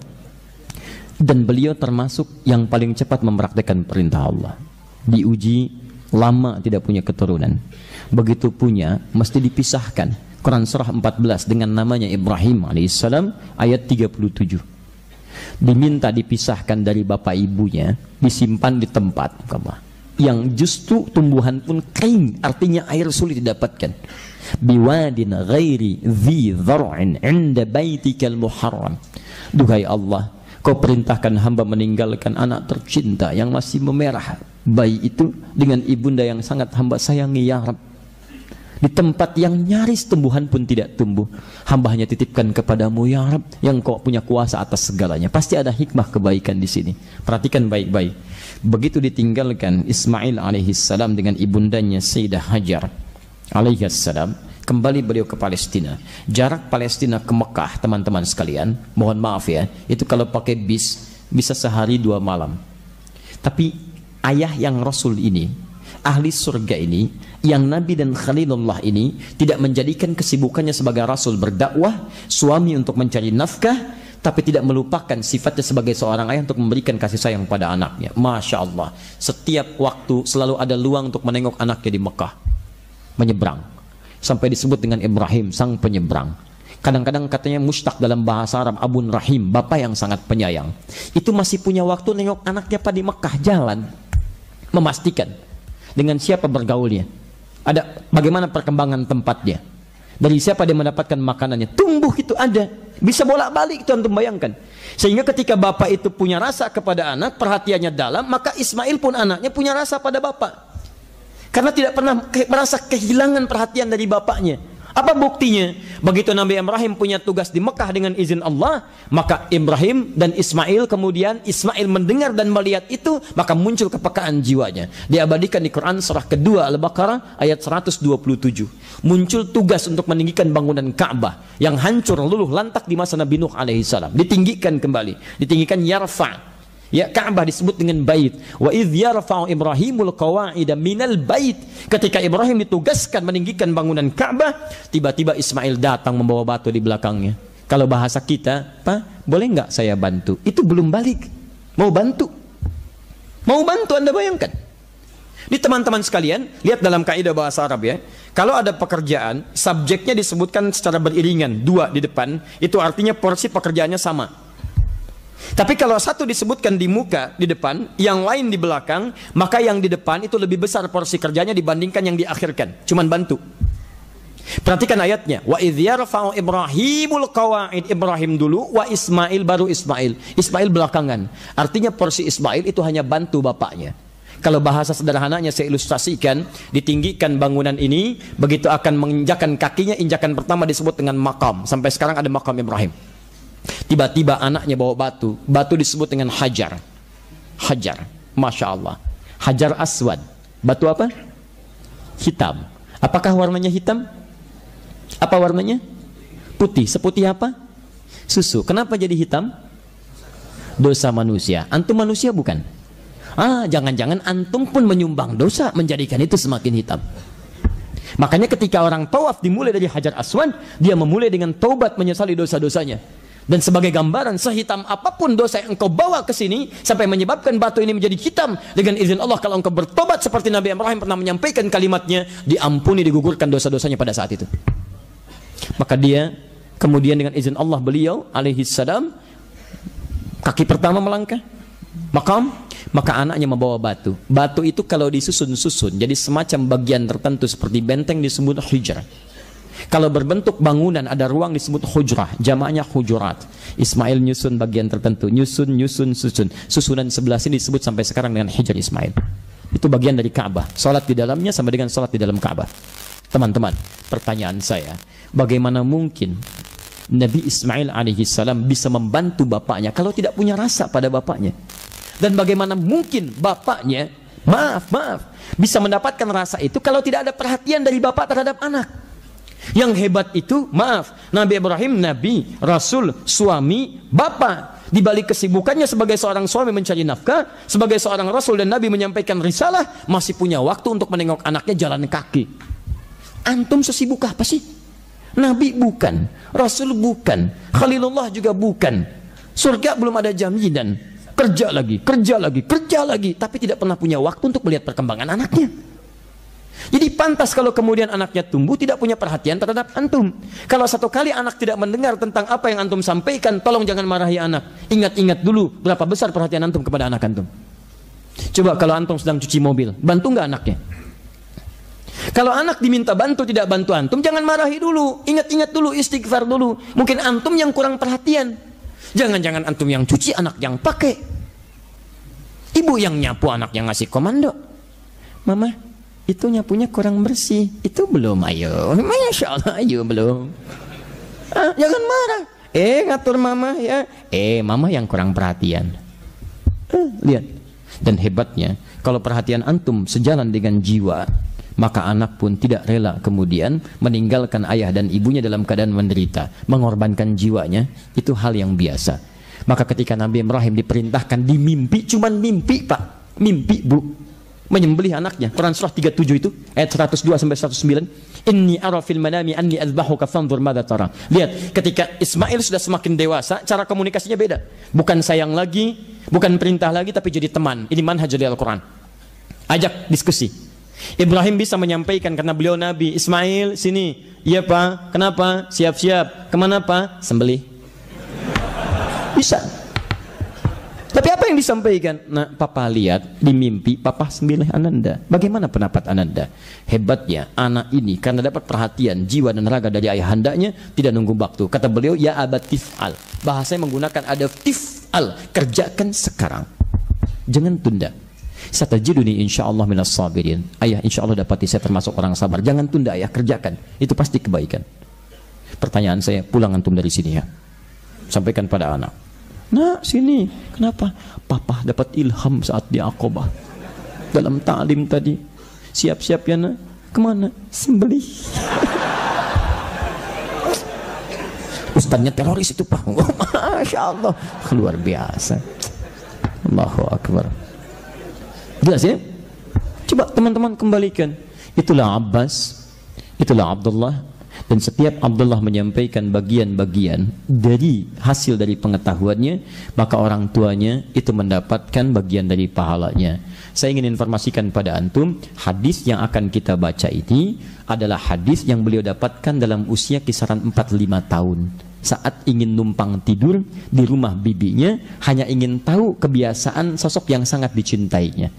dan beliau termasuk yang paling cepat mempraktikkan perintah Allah. Diuji lama tidak punya keturunan, begitu punya mesti dipisahkan. Quran surah 14 dengan namanya Ibrahim alaihissalam ayat 37. Diminta dipisahkan dari bapak ibunya, disimpan di tempat yang justru tumbuhan pun kering, artinya air sulit didapatkan. Biwadin ghairi dhi dhar'in 'inda baitikal muharram. Duhai Allah, kau perintahkan hamba meninggalkan anak tercinta yang masih memerah bayi itu dengan ibunda yang sangat hamba sayangi ya Rabb, di tempat yang nyaris tumbuhan pun tidak tumbuh. Hamba hanya titipkan kepadamu ya Rabb, yang kau punya kuasa atas segalanya. Pasti ada hikmah kebaikan di sini. Perhatikan baik-baik. Begitu ditinggalkan Ismail alaihissalam dengan ibundanya Sayyidah Hajar alaihissalam, kembali beliau ke Palestina. Jarak Palestina ke Mekah, teman-teman sekalian, mohon maaf ya, itu kalau pakai bis bisa sehari 2 malam. Tapi ayah yang Rasul ini, ahli surga ini, yang Nabi dan Khalilullah ini tidak menjadikan kesibukannya sebagai Rasul berdakwah, suami untuk mencari nafkah, tapi tidak melupakan sifatnya sebagai seorang ayah untuk memberikan kasih sayang pada anaknya. Masya Allah, setiap waktu selalu ada luang untuk menengok anaknya di Mekah, menyeberang, sampai disebut dengan Ibrahim sang penyeberang. Kadang-kadang katanya mustaq dalam bahasa Arab Abun Rahim, bapak yang sangat penyayang. Itu masih punya waktu nengok anaknya pada di Mekah, jalan, memastikan dengan siapa bergaulnya, ada bagaimana perkembangan tempatnya, dari siapa dia mendapatkan makanannya, tumbuh itu ada, bisa bolak-balik itu antum bayangkan. Sehingga ketika bapak itu punya rasa kepada anak, perhatiannya dalam, maka Ismail pun anaknya punya rasa pada bapak. Karena tidak pernah merasa kehilangan perhatian dari bapaknya. Apa buktinya? Begitu Nabi Ibrahim punya tugas di Mekah dengan izin Allah, maka Ibrahim dan Ismail, kemudian Ismail mendengar dan melihat itu, maka muncul kepekaan jiwanya. Diabadikan di Quran surah kedua Al-Baqarah ayat 127. Muncul tugas untuk meninggikan bangunan Ka'bah yang hancur luluh lantak di masa Nabi Nuh alaihissalam. Ditinggikan kembali, ditinggikan yarfa'. Ya, Ka'bah disebut dengan bait. Wa idz yarfa'u Ibrahimul qawa'ida minal bait. Ketika Ibrahim ditugaskan meninggikan bangunan Ka'bah, tiba-tiba Ismail datang membawa batu di belakangnya. Kalau bahasa kita, Pak, boleh nggak saya bantu? Itu belum balik. Mau bantu. Mau bantu, Anda bayangkan. Di teman-teman sekalian, lihat dalam kaidah bahasa Arab ya. Kalau ada pekerjaan, subjeknya disebutkan secara beriringan, 2 di depan, itu artinya porsi pekerjaannya sama. Tapi kalau satu disebutkan di muka, di depan, yang lain di belakang, maka yang di depan itu lebih besar porsi kerjanya dibandingkan yang diakhirkan. Cuman bantu. Perhatikan ayatnya. Wa idz yarfa'u Ibrahimul qawa'id. Ibrahim dulu, wa Ismail baru Ismail. Ismail belakangan. Artinya porsi Ismail itu hanya bantu bapaknya. Kalau bahasa sederhananya saya ilustrasikan, ditinggikan bangunan ini, begitu akan menginjakan kakinya, injakan pertama disebut dengan makam. Sampai sekarang ada makam Ibrahim. Tiba-tiba anaknya bawa batu. Batu disebut dengan hajar. Hajar, Masya Allah. Hajar aswad. Batu apa? Hitam. Apakah warnanya hitam? Apa warnanya? Putih. Seputih apa? Susu. Kenapa jadi hitam? Dosa manusia. Antum manusia bukan? Jangan-jangan antum pun menyumbang dosa menjadikan itu semakin hitam. Makanya ketika orang tawaf dimulai dari Hajar Aswad, dia memulai dengan taubat menyesali dosa-dosanya. Dan sebagai gambaran, sehitam apapun dosa yang engkau bawa ke sini sampai menyebabkan batu ini menjadi hitam, dengan izin Allah kalau engkau bertobat seperti Nabi Ibrahim pernah menyampaikan kalimatnya, diampuni, digugurkan dosa-dosanya pada saat itu. Maka dia kemudian dengan izin Allah, beliau alaihi salam kaki pertama melangkah makam, maka anaknya membawa batu. Batu itu kalau disusun-susun jadi semacam bagian tertentu seperti benteng disebut hijrah. Kalau berbentuk bangunan ada ruang disebut hujrah, jamaknya hujurat. Ismail nyusun bagian tertentu, susun. Susunan sebelah sini disebut sampai sekarang dengan hijr Ismail. Itu bagian dari Ka'bah. Salat di dalamnya sama dengan salat di dalam Ka'bah. Teman-teman, pertanyaan saya, bagaimana mungkin Nabi Ismail alaihissalam bisa membantu bapaknya kalau tidak punya rasa pada bapaknya? Dan bagaimana mungkin bapaknya, maaf, bisa mendapatkan rasa itu kalau tidak ada perhatian dari bapak terhadap anak? Yang hebat itu, maaf, Nabi Ibrahim, Nabi, Rasul, suami, bapak. Di balik kesibukannya sebagai seorang suami mencari nafkah, sebagai seorang Rasul dan Nabi menyampaikan risalah, masih punya waktu untuk menengok anaknya jalan kaki. Antum sesibuk apa sih? Nabi bukan, Rasul bukan, Khalilullah juga bukan. Surga belum ada jaminan. Kerja lagi, tapi tidak pernah punya waktu untuk melihat perkembangan anaknya. Jadi pantas kalau kemudian anaknya tumbuh tidak punya perhatian terhadap antum. Kalau satu kali anak tidak mendengar tentang apa yang antum sampaikan, tolong jangan marahi anak. Ingat-ingat dulu berapa besar perhatian antum kepada anak antum. Coba kalau antum sedang cuci mobil, bantu nggak anaknya? Kalau anak diminta bantu tidak bantu antum, jangan marahi dulu. Ingat-ingat dulu, istighfar dulu. Mungkin antum yang kurang perhatian. Jangan-jangan antum yang cuci, anak yang pakai. Ibu yang nyapu, anak yang ngasih komando. Mama, itu nyapunya kurang bersih. Itu belum, ayo. Masya Allah, ayo belum. Jangan marah. Ngatur mama ya. Mama yang kurang perhatian. Lihat. Dan hebatnya, kalau perhatian antum sejalan dengan jiwa, maka anak pun tidak rela kemudian meninggalkan ayah dan ibunya dalam keadaan menderita, mengorbankan jiwanya. Itu hal yang biasa. Maka ketika Nabi Ibrahim diperintahkan di mimpi, cuman mimpi pak, mimpi bu, menyembelih anaknya. Quran surah 37 itu ayat 102 sampai 109. Inni ara fil manami anni azbahuka fanzur madza tara. Lihat, ketika Ismail sudah semakin dewasa, cara komunikasinya beda. Bukan sayang lagi, bukan perintah lagi, tapi jadi teman. Ini manhaj dari Al-Quran. Ajak diskusi. Ibrahim bisa menyampaikan karena beliau Nabi. Ismail, sini. Iya pak, kenapa? Siap-siap. Kemana pak? Sembelih. Bisa. Tapi apa yang disampaikan? Nah, papa lihat di mimpi, papa sembelih Ananda. Bagaimana pendapat Ananda? Hebatnya anak ini karena dapat perhatian jiwa dan raga dari ayahandanya, tidak nunggu waktu. Kata beliau, ya abad tif'al. Bahasanya menggunakan ada tif'al, kerjakan sekarang. Jangan tunda. Satajiduni insyaallah minas sabirin. Ayah insyaallah dapati saya termasuk orang sabar. Jangan tunda ayah, kerjakan. Itu pasti kebaikan. Pertanyaan saya, pulang antum dari sini ya. Sampaikan pada anak. Nah, sini. Kenapa? Papa dapat ilham saat di Aqabah. Dalam ta'lim tadi. Siap-siap ya nak. Kemana? Sembelih. Ustaznya teroris itu pak. Masya Allah. Luar biasa. Allahu Akbar. Jelas ya? Coba teman-teman kembalikan. Itulah Abbas. Itulah Abdullah. Dan setiap Abdullah menyampaikan bagian-bagian dari hasil dari pengetahuannya, maka orang tuanya itu mendapatkan bagian dari pahalanya. Saya ingin informasikan pada antum, hadis yang akan kita baca ini adalah hadis yang beliau dapatkan dalam usia kisaran 45 tahun. Saat ingin numpang tidur di rumah bibinya, hanya ingin tahu kebiasaan sosok yang sangat dicintainya.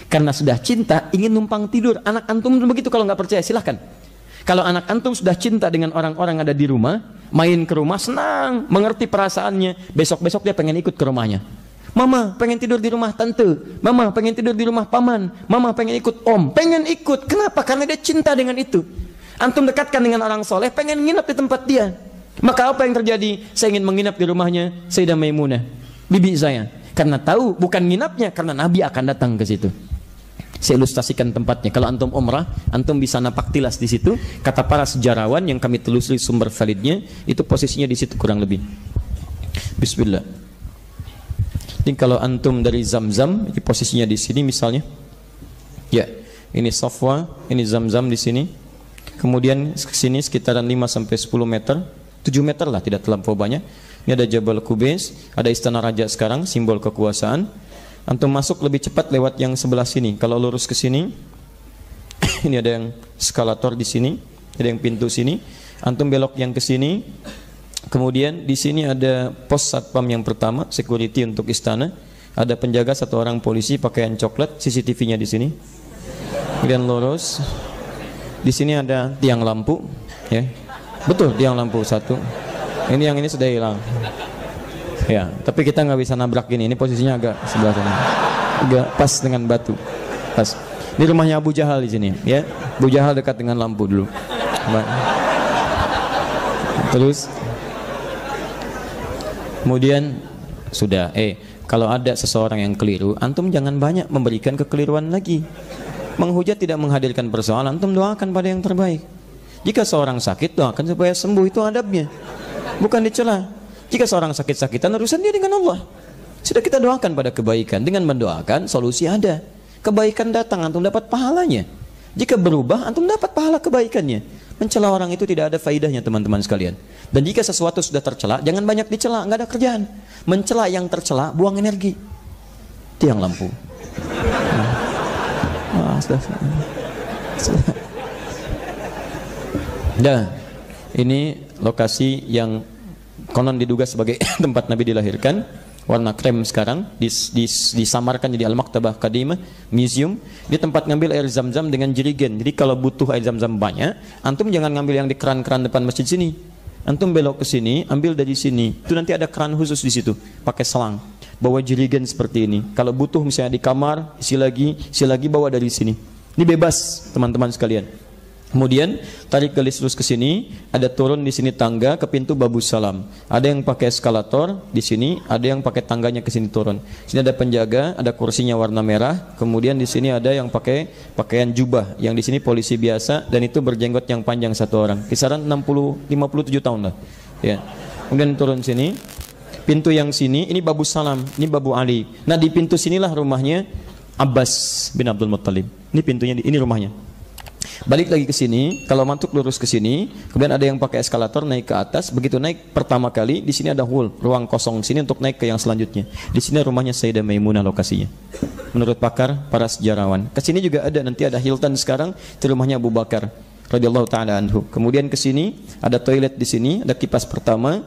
Karena sudah cinta, ingin numpang tidur. Anak antum begitu, kalau nggak percaya silahkan. Kalau anak antum sudah cinta dengan orang-orang ada di rumah, main ke rumah senang, mengerti perasaannya, besok-besok dia pengen ikut ke rumahnya. Mama pengen tidur di rumah tante, mama pengen tidur di rumah paman, mama pengen ikut om, pengen ikut. Kenapa? Karena dia cinta dengan itu. Antum dekatkan dengan orang soleh, pengen nginap di tempat dia. Maka apa yang terjadi? Saya ingin menginap di rumahnya Sayyidah Maimunah, bibi saya. Karena tahu bukan nginapnya, karena Nabi akan datang ke situ. Saya ilustrasikan tempatnya. Kalau antum umrah, antum bisa napak tilas di situ. Kata para sejarawan yang kami telusuri sumber validnya, itu posisinya di situ kurang lebih. Bismillah. Jadi kalau antum dari Zamzam, ini posisinya di sini misalnya. Ya, ini Safwa, ini Zamzam di sini. Kemudian ke sini sekitaran 5 sampai 10 meter, 7 meter lah, tidak terlampau banyak. Ini ada Jabal Qubais, ada istana raja sekarang, simbol kekuasaan. Antum masuk lebih cepat lewat yang sebelah sini. Kalau lurus ke sini, ini ada yang eskalator di sini, ada yang pintu sini. Antum belok yang ke sini. Kemudian di sini ada pos satpam yang pertama, security untuk istana. Ada penjaga satu orang polisi pakaian coklat, CCTV-nya di sini. Kemudian lurus. Di sini ada tiang lampu, ya. Betul, tiang lampu satu. Ini yang ini sudah hilang. Ya, tapi kita nggak bisa nabrak gini. Ini posisinya agak sebelah sana. Agak pas dengan batu. Pas. Ini rumahnya Abu Jahal di sini, ya. Abu Jahal dekat dengan lampu dulu. Terus kemudian sudah, kalau ada seseorang yang keliru, antum jangan banyak memberikan kekeliruan lagi. Menghujat tidak menghadirkan persoalan, antum doakan pada yang terbaik. Jika seorang sakit, doakan supaya sembuh, itu adabnya. Bukan dicela. Jika seorang sakit-sakitan, urusan dia dengan Allah. Sudah kita doakan pada kebaikan. Dengan mendoakan, solusi ada. Kebaikan datang, antum dapat pahalanya. Jika berubah, antum dapat pahala kebaikannya. Mencela orang itu tidak ada faidahnya, teman-teman sekalian. Dan jika sesuatu sudah tercela, jangan banyak dicela, nggak ada kerjaan. Mencela yang tercela, buang energi. Tiang lampu. Dah, ini lokasi yang konon diduga sebagai tempat Nabi dilahirkan. Warna krem sekarang disamarkan jadi Al-Maktabah Qadimah Museum. Di tempat ngambil air zam-zam dengan jerigen. Jadi kalau butuh air zam-zam banyak, antum jangan ngambil yang di keran-keran depan masjid sini. Antum belok ke sini, ambil dari sini. Itu nanti ada keran khusus di situ, pakai selang. Bawa jerigen seperti ini. Kalau butuh misalnya di kamar, isi lagi bawa dari sini. Ini bebas, teman-teman sekalian. Kemudian tarik garis lurus ke sini, ada turun di sini tangga ke pintu Babus Salam. Ada yang pakai eskalator di sini, ada yang pakai tangganya ke sini turun. Sini ada penjaga, ada kursinya warna merah. Kemudian di sini ada yang pakai pakaian jubah, yang di sini polisi biasa dan itu berjenggot yang panjang satu orang. Kisaran 57 tahun lah. Ya. Kemudian turun sini. Pintu yang sini, ini Babus Salam, ini Babu Ali. Nah, di pintu sinilah rumahnya Abbas bin Abdul Muttalib. Ini pintunya, ini rumahnya. Balik lagi ke sini, kalau mantuk lurus ke sini, kemudian ada yang pakai eskalator naik ke atas. Begitu naik pertama kali, di sini ada hall, ruang kosong sini untuk naik ke yang selanjutnya. Di sini rumahnya Sayyidah Maimunah lokasinya. Menurut pakar, para sejarawan. Ke sini juga ada, nanti ada Hilton sekarang, itu rumahnya Abu Bakar radhiyallahu taala anhu. Kemudian ke sini ada toilet di sini, ada kipas pertama,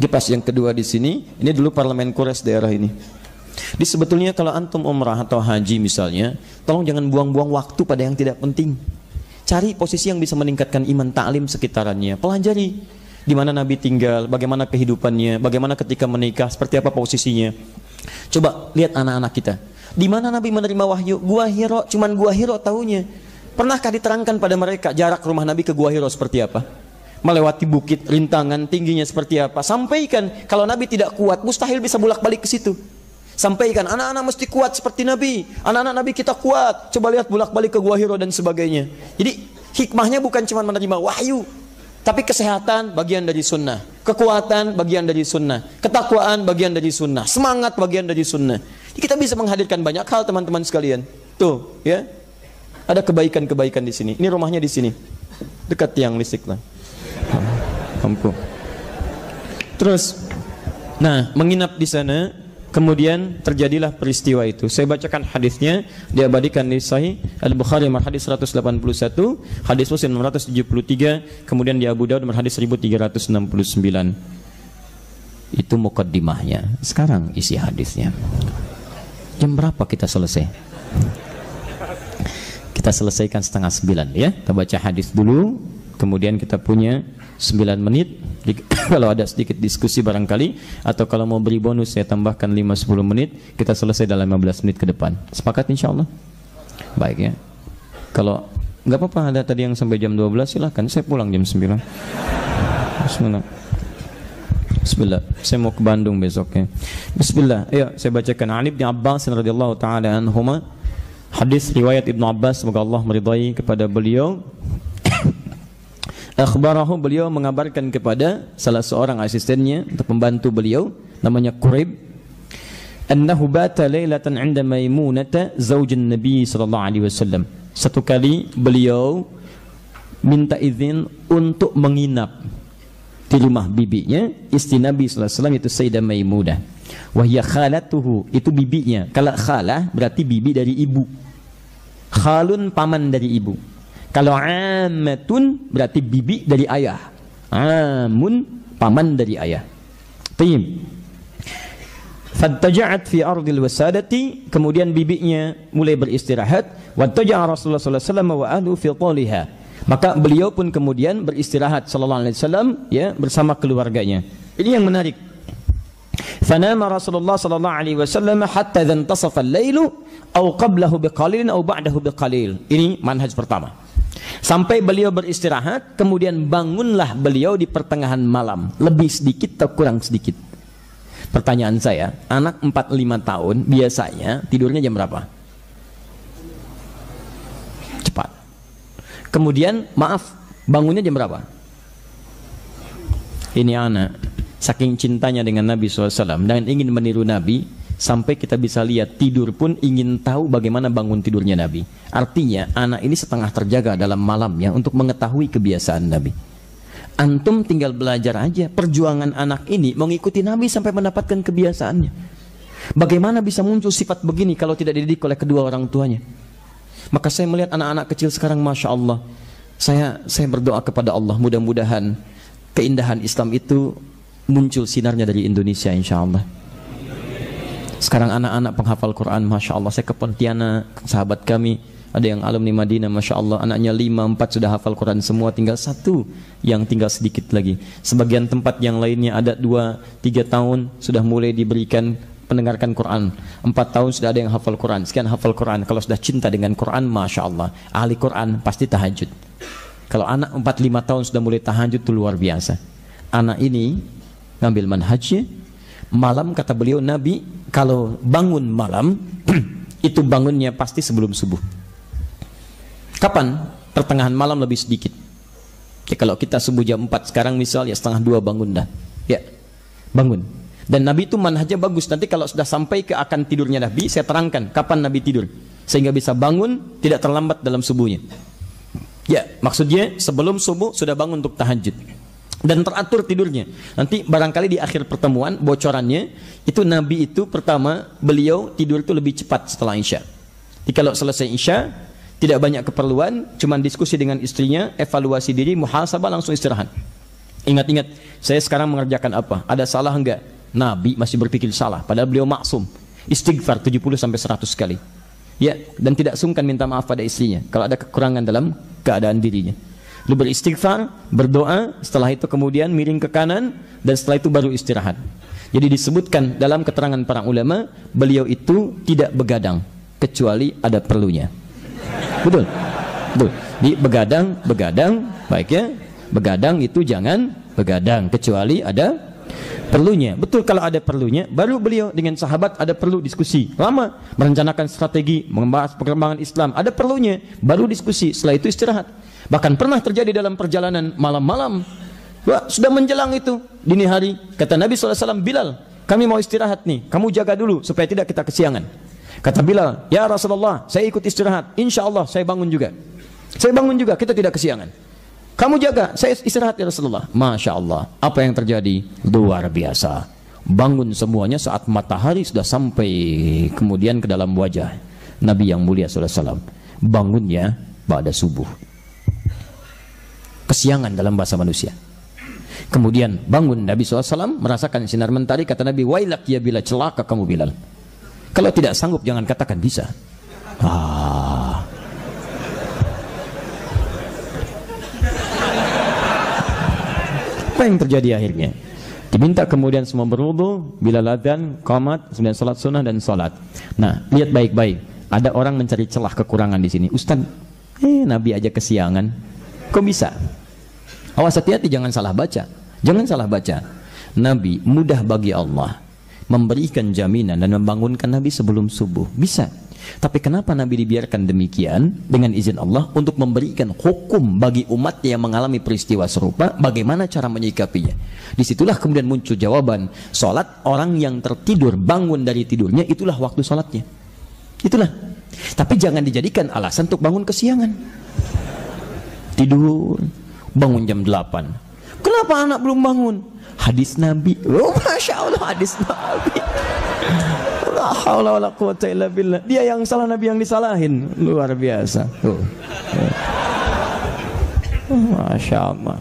kipas yang kedua di sini. Ini dulu parlemen Quraisy daerah ini. Di sebetulnya kalau antum umrah atau haji misalnya, tolong jangan buang-buang waktu pada yang tidak penting. Cari posisi yang bisa meningkatkan iman, ta'lim sekitarannya. Pelajari di mana Nabi tinggal, bagaimana kehidupannya, bagaimana ketika menikah, seperti apa posisinya. Coba lihat anak-anak kita. Di mana Nabi menerima wahyu? Gua Hira, cuman Gua Hira tahunya. Pernahkah diterangkan pada mereka jarak rumah Nabi ke Gua Hira seperti apa? Melewati bukit, rintangan, tingginya seperti apa? Sampaikan, kalau Nabi tidak kuat, mustahil bisa bolak-balik ke situ. Sampaikan, anak-anak mesti kuat seperti Nabi. Anak-anak Nabi kita kuat. Coba lihat bolak-balik ke Gua Hira dan sebagainya. Jadi hikmahnya bukan cuma menerima wahyu, tapi kesehatan bagian dari sunnah, kekuatan bagian dari sunnah, ketakwaan bagian dari sunnah, semangat bagian dari sunnah. Jadi kita bisa menghadirkan banyak hal, teman-teman sekalian. Tuh, ya. Ada kebaikan-kebaikan di sini. Ini rumahnya di sini. Dekat tiang listrik lah. Ampun. Terus, nah, menginap di sana. Kemudian terjadilah peristiwa itu. Saya bacakan hadisnya, diabadikan di Sahih Al-Bukhari nomor hadis 181, hadis Muslim nomor 173, kemudian di Abu Daud nomor hadis 1369. Itu mukaddimahnya. Sekarang isi hadisnya. Jam berapa kita selesai? Kita selesaikan 8:30 ya. Kita baca hadis dulu, kemudian kita punya 9 menit. Kalau ada sedikit diskusi barangkali, atau kalau mau beri bonus saya tambahkan 5-10 menit. Kita selesai dalam 15 menit ke depan. Sepakat insya Allah? Baik ya. Kalau nggak apa-apa, ada tadi yang sampai jam 12, silahkan. Saya pulang jam 9. Bismillah. Bismillah. Saya mau ke Bandung besok ya. Bismillah. Ayo saya bacakan. Ali bin Abbas radhiyallahu taala anhuma. Hadis riwayat Ibnu Abbas, semoga Allah meridai kepada beliau. Akhbarahu, beliau mengabarkan kepada salah seorang asistennya untuk membantu beliau, namanya Quraib, annahu bata lailatan 'inda Maimunah zaujin Nabi sallallahu alaihi wasallam. Satu kali beliau minta izin untuk menginap di rumah bibinya, istri Nabi sallallahu alaihi wasallam, itu Sayyidah Maimunah. Wa hiya khalatuhu, itu bibinya. Kalau khalah berarti bibi dari ibu. Khalun, paman dari ibu. Kalau ammatun berarti bibi dari ayah. Amun, paman dari ayah. Tayyib. Fattaja'at fi ardil wasadati, kemudian bibinya mulai beristirahat. Wattaja'a Rasulullah sallallahu alaihi wasallam wa ahlu fi taliha. Maka beliau pun kemudian beristirahat sallallahu alaihi wasallam, ya, bersama keluarganya. Ini yang menarik. Fanama Rasulullah sallallahu alaihi wasallam hatta dhantasafa al-lailu aw qablahu biqalilin aw ba'dahu biqalil. Ini manhaj pertama. Sampai beliau beristirahat, kemudian bangunlah beliau di pertengahan malam, lebih sedikit atau kurang sedikit. Pertanyaan saya, anak 4-5 tahun biasanya tidurnya jam berapa? Cepat. Kemudian maaf, bangunnya jam berapa? Ini anak saking cintanya dengan Nabi SAW dan ingin meniru Nabi, sampai kita bisa lihat tidur pun ingin tahu bagaimana bangun tidurnya Nabi. Artinya anak ini setengah terjaga dalam malamnya untuk mengetahui kebiasaan Nabi. Antum tinggal belajar aja perjuangan anak ini mengikuti Nabi sampai mendapatkan kebiasaannya. Bagaimana bisa muncul sifat begini kalau tidak dididik oleh kedua orang tuanya? Maka saya melihat anak-anak kecil sekarang, Masya Allah, saya berdoa kepada Allah, mudah-mudahan keindahan Islam itu muncul sinarnya dari Indonesia, insya Allah. Sekarang anak-anak penghafal Quran, Masya Allah. Saya ke Pontianak, sahabat kami, ada yang alumni Madinah, Masya Allah, anaknya 5-4 sudah hafal Quran semua, tinggal 1 yang tinggal sedikit lagi. Sebagian tempat yang lainnya ada 2-3 tahun sudah mulai diberikan mendengarkan Quran, 4 tahun sudah ada yang hafal Quran, sekian hafal Quran. Kalau sudah cinta dengan Quran, Masya Allah, ahli Quran pasti tahajud. Kalau anak 4-5 tahun sudah mulai tahajud, itu luar biasa. Anak ini ngambil manhajnya. Malam, kata beliau, Nabi kalau bangun malam itu bangunnya pasti sebelum subuh. Kapan? Pertengahan malam lebih sedikit. Ya, kalau kita subuh jam 4 sekarang misal, ya 1:30 bangun dah. Ya, bangun. Dan Nabi itu manhajnya bagus. Nanti kalau sudah sampai ke akan tidurnya Nabi, saya terangkan kapan Nabi tidur, sehingga bisa bangun tidak terlambat dalam subuhnya. Ya, maksudnya sebelum subuh sudah bangun untuk tahajud dan teratur tidurnya. Nanti barangkali di akhir pertemuan bocorannya itu Nabi itu pertama beliau tidur itu lebih cepat setelah Isya. Jadi kalau selesai Isya tidak banyak keperluan, cuman diskusi dengan istrinya, evaluasi diri, muhasabah, langsung istirahat. Ingat-ingat, saya sekarang mengerjakan apa? Ada salah enggak? Nabi masih berpikir salah, padahal beliau maksum. Istighfar 70-100 kali. Ya, dan tidak sungkan minta maaf pada istrinya kalau ada kekurangan dalam keadaan dirinya. Lalu beristighfar, berdoa, setelah itu kemudian miring ke kanan, dan setelah itu baru istirahat. Jadi disebutkan dalam keterangan para ulama, beliau itu tidak begadang kecuali ada perlunya. Betul? Betul. Di begadang, baik ya. Begadang itu jangan begadang kecuali ada perlunya. Betul, kalau ada perlunya, baru beliau dengan sahabat ada perlu diskusi lama, merencanakan strategi, membahas perkembangan Islam, ada perlunya, baru diskusi, setelah itu istirahat. Bahkan pernah terjadi dalam perjalanan malam-malam, sudah menjelang itu dini hari, kata Nabi SAW, Bilal, kami mau istirahat nih, kamu jaga dulu supaya tidak kita kesiangan. Kata Bilal, ya Rasulullah, saya ikut istirahat, insya Allah saya bangun juga. Saya bangun juga, kita tidak kesiangan. Kamu jaga, saya istirahat ya Rasulullah. Masya Allah, apa yang terjadi? Luar biasa. Bangun semuanya saat matahari sudah sampai kemudian ke dalam wajah Nabi yang mulia SAW. Bangunnya pada subuh. Kesiangan dalam bahasa manusia. Kemudian bangun Nabi SAW, merasakan sinar mentari, kata Nabi, wailak ya Bilal, celaka kamu Bilal. Kalau tidak sanggup jangan katakan bisa. Apa yang terjadi akhirnya? Diminta kemudian semua berwudu, Bilal adzan, qamat, kemudian salat sunnah dan salat. Nah, lihat baik-baik. Ada orang mencari celah kekurangan di sini. Ustaz, Nabi aja kesiangan. Kok bisa? Awas, hati-hati, jangan salah baca. Jangan salah baca. Nabi mudah bagi Allah memberikan jaminan dan membangunkan Nabi sebelum subuh. Bisa. Tapi kenapa Nabi dibiarkan demikian? Dengan izin Allah untuk memberikan hukum bagi umat yang mengalami peristiwa serupa, bagaimana cara menyikapinya. Disitulah kemudian muncul jawaban, sholat orang yang tertidur bangun dari tidurnya, itulah waktu sholatnya. Itulah. Tapi jangan dijadikan alasan untuk bangun kesiangan. Tidur, bangun jam 8. Kenapa anak belum bangun? Hadis Nabi. Oh, Masya Allah, hadis Nabi. La haula wala quwwata illa billah. Dia yang salah, Nabi yang disalahin. Luar biasa. Masya Allah.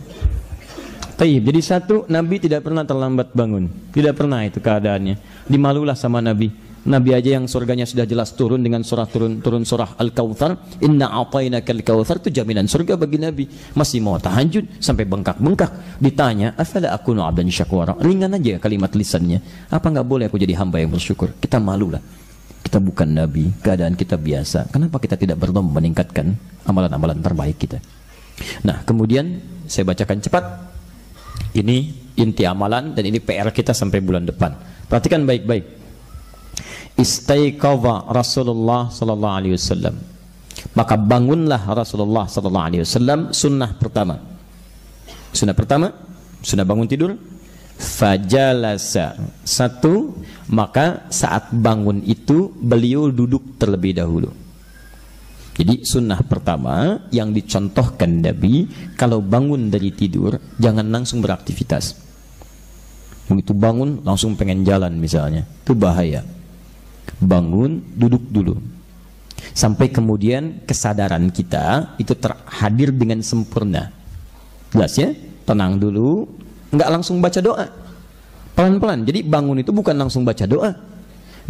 Taib. Jadi satu, Nabi tidak pernah terlambat bangun. Tidak pernah itu keadaannya. Dimalulah sama Nabi. Nabi aja yang surganya sudah jelas turun dengan turun surah Al-Kautsar, inna a'tainakal kautsar, itu jaminan surga bagi Nabi. Masih mau tahajud sampai bengkak-bengkak. Ditanya, afala akunu 'abdan syakura. Ringan aja kalimat lisannya. Apa enggak boleh aku jadi hamba yang bersyukur? Kita malulah. Kita bukan Nabi, keadaan kita biasa. Kenapa kita tidak berlomba meningkatkan amalan-amalan terbaik kita? Nah, kemudian saya bacakan cepat. Ini inti amalan dan ini PR kita sampai bulan depan. Perhatikan baik-baik. Istaiqadha Rasulullah sallallahu alaihi wasallam. Maka bangunlah Rasulullah sallallahu alaihi wasallam. Sunnah pertama. Sunnah pertama, sunnah bangun tidur. Fajalasa. Satu, maka saat bangun itu beliau duduk terlebih dahulu. Jadi sunnah pertama yang dicontohkan Nabi, kalau bangun dari tidur jangan langsung beraktivitas. Begitu bangun langsung pengen jalan misalnya, itu bahaya. Bangun, duduk dulu sampai kemudian kesadaran kita itu terhadir dengan sempurna. Jelas ya? Tenang dulu, nggak langsung baca doa, pelan-pelan. Jadi bangun itu bukan langsung baca doa.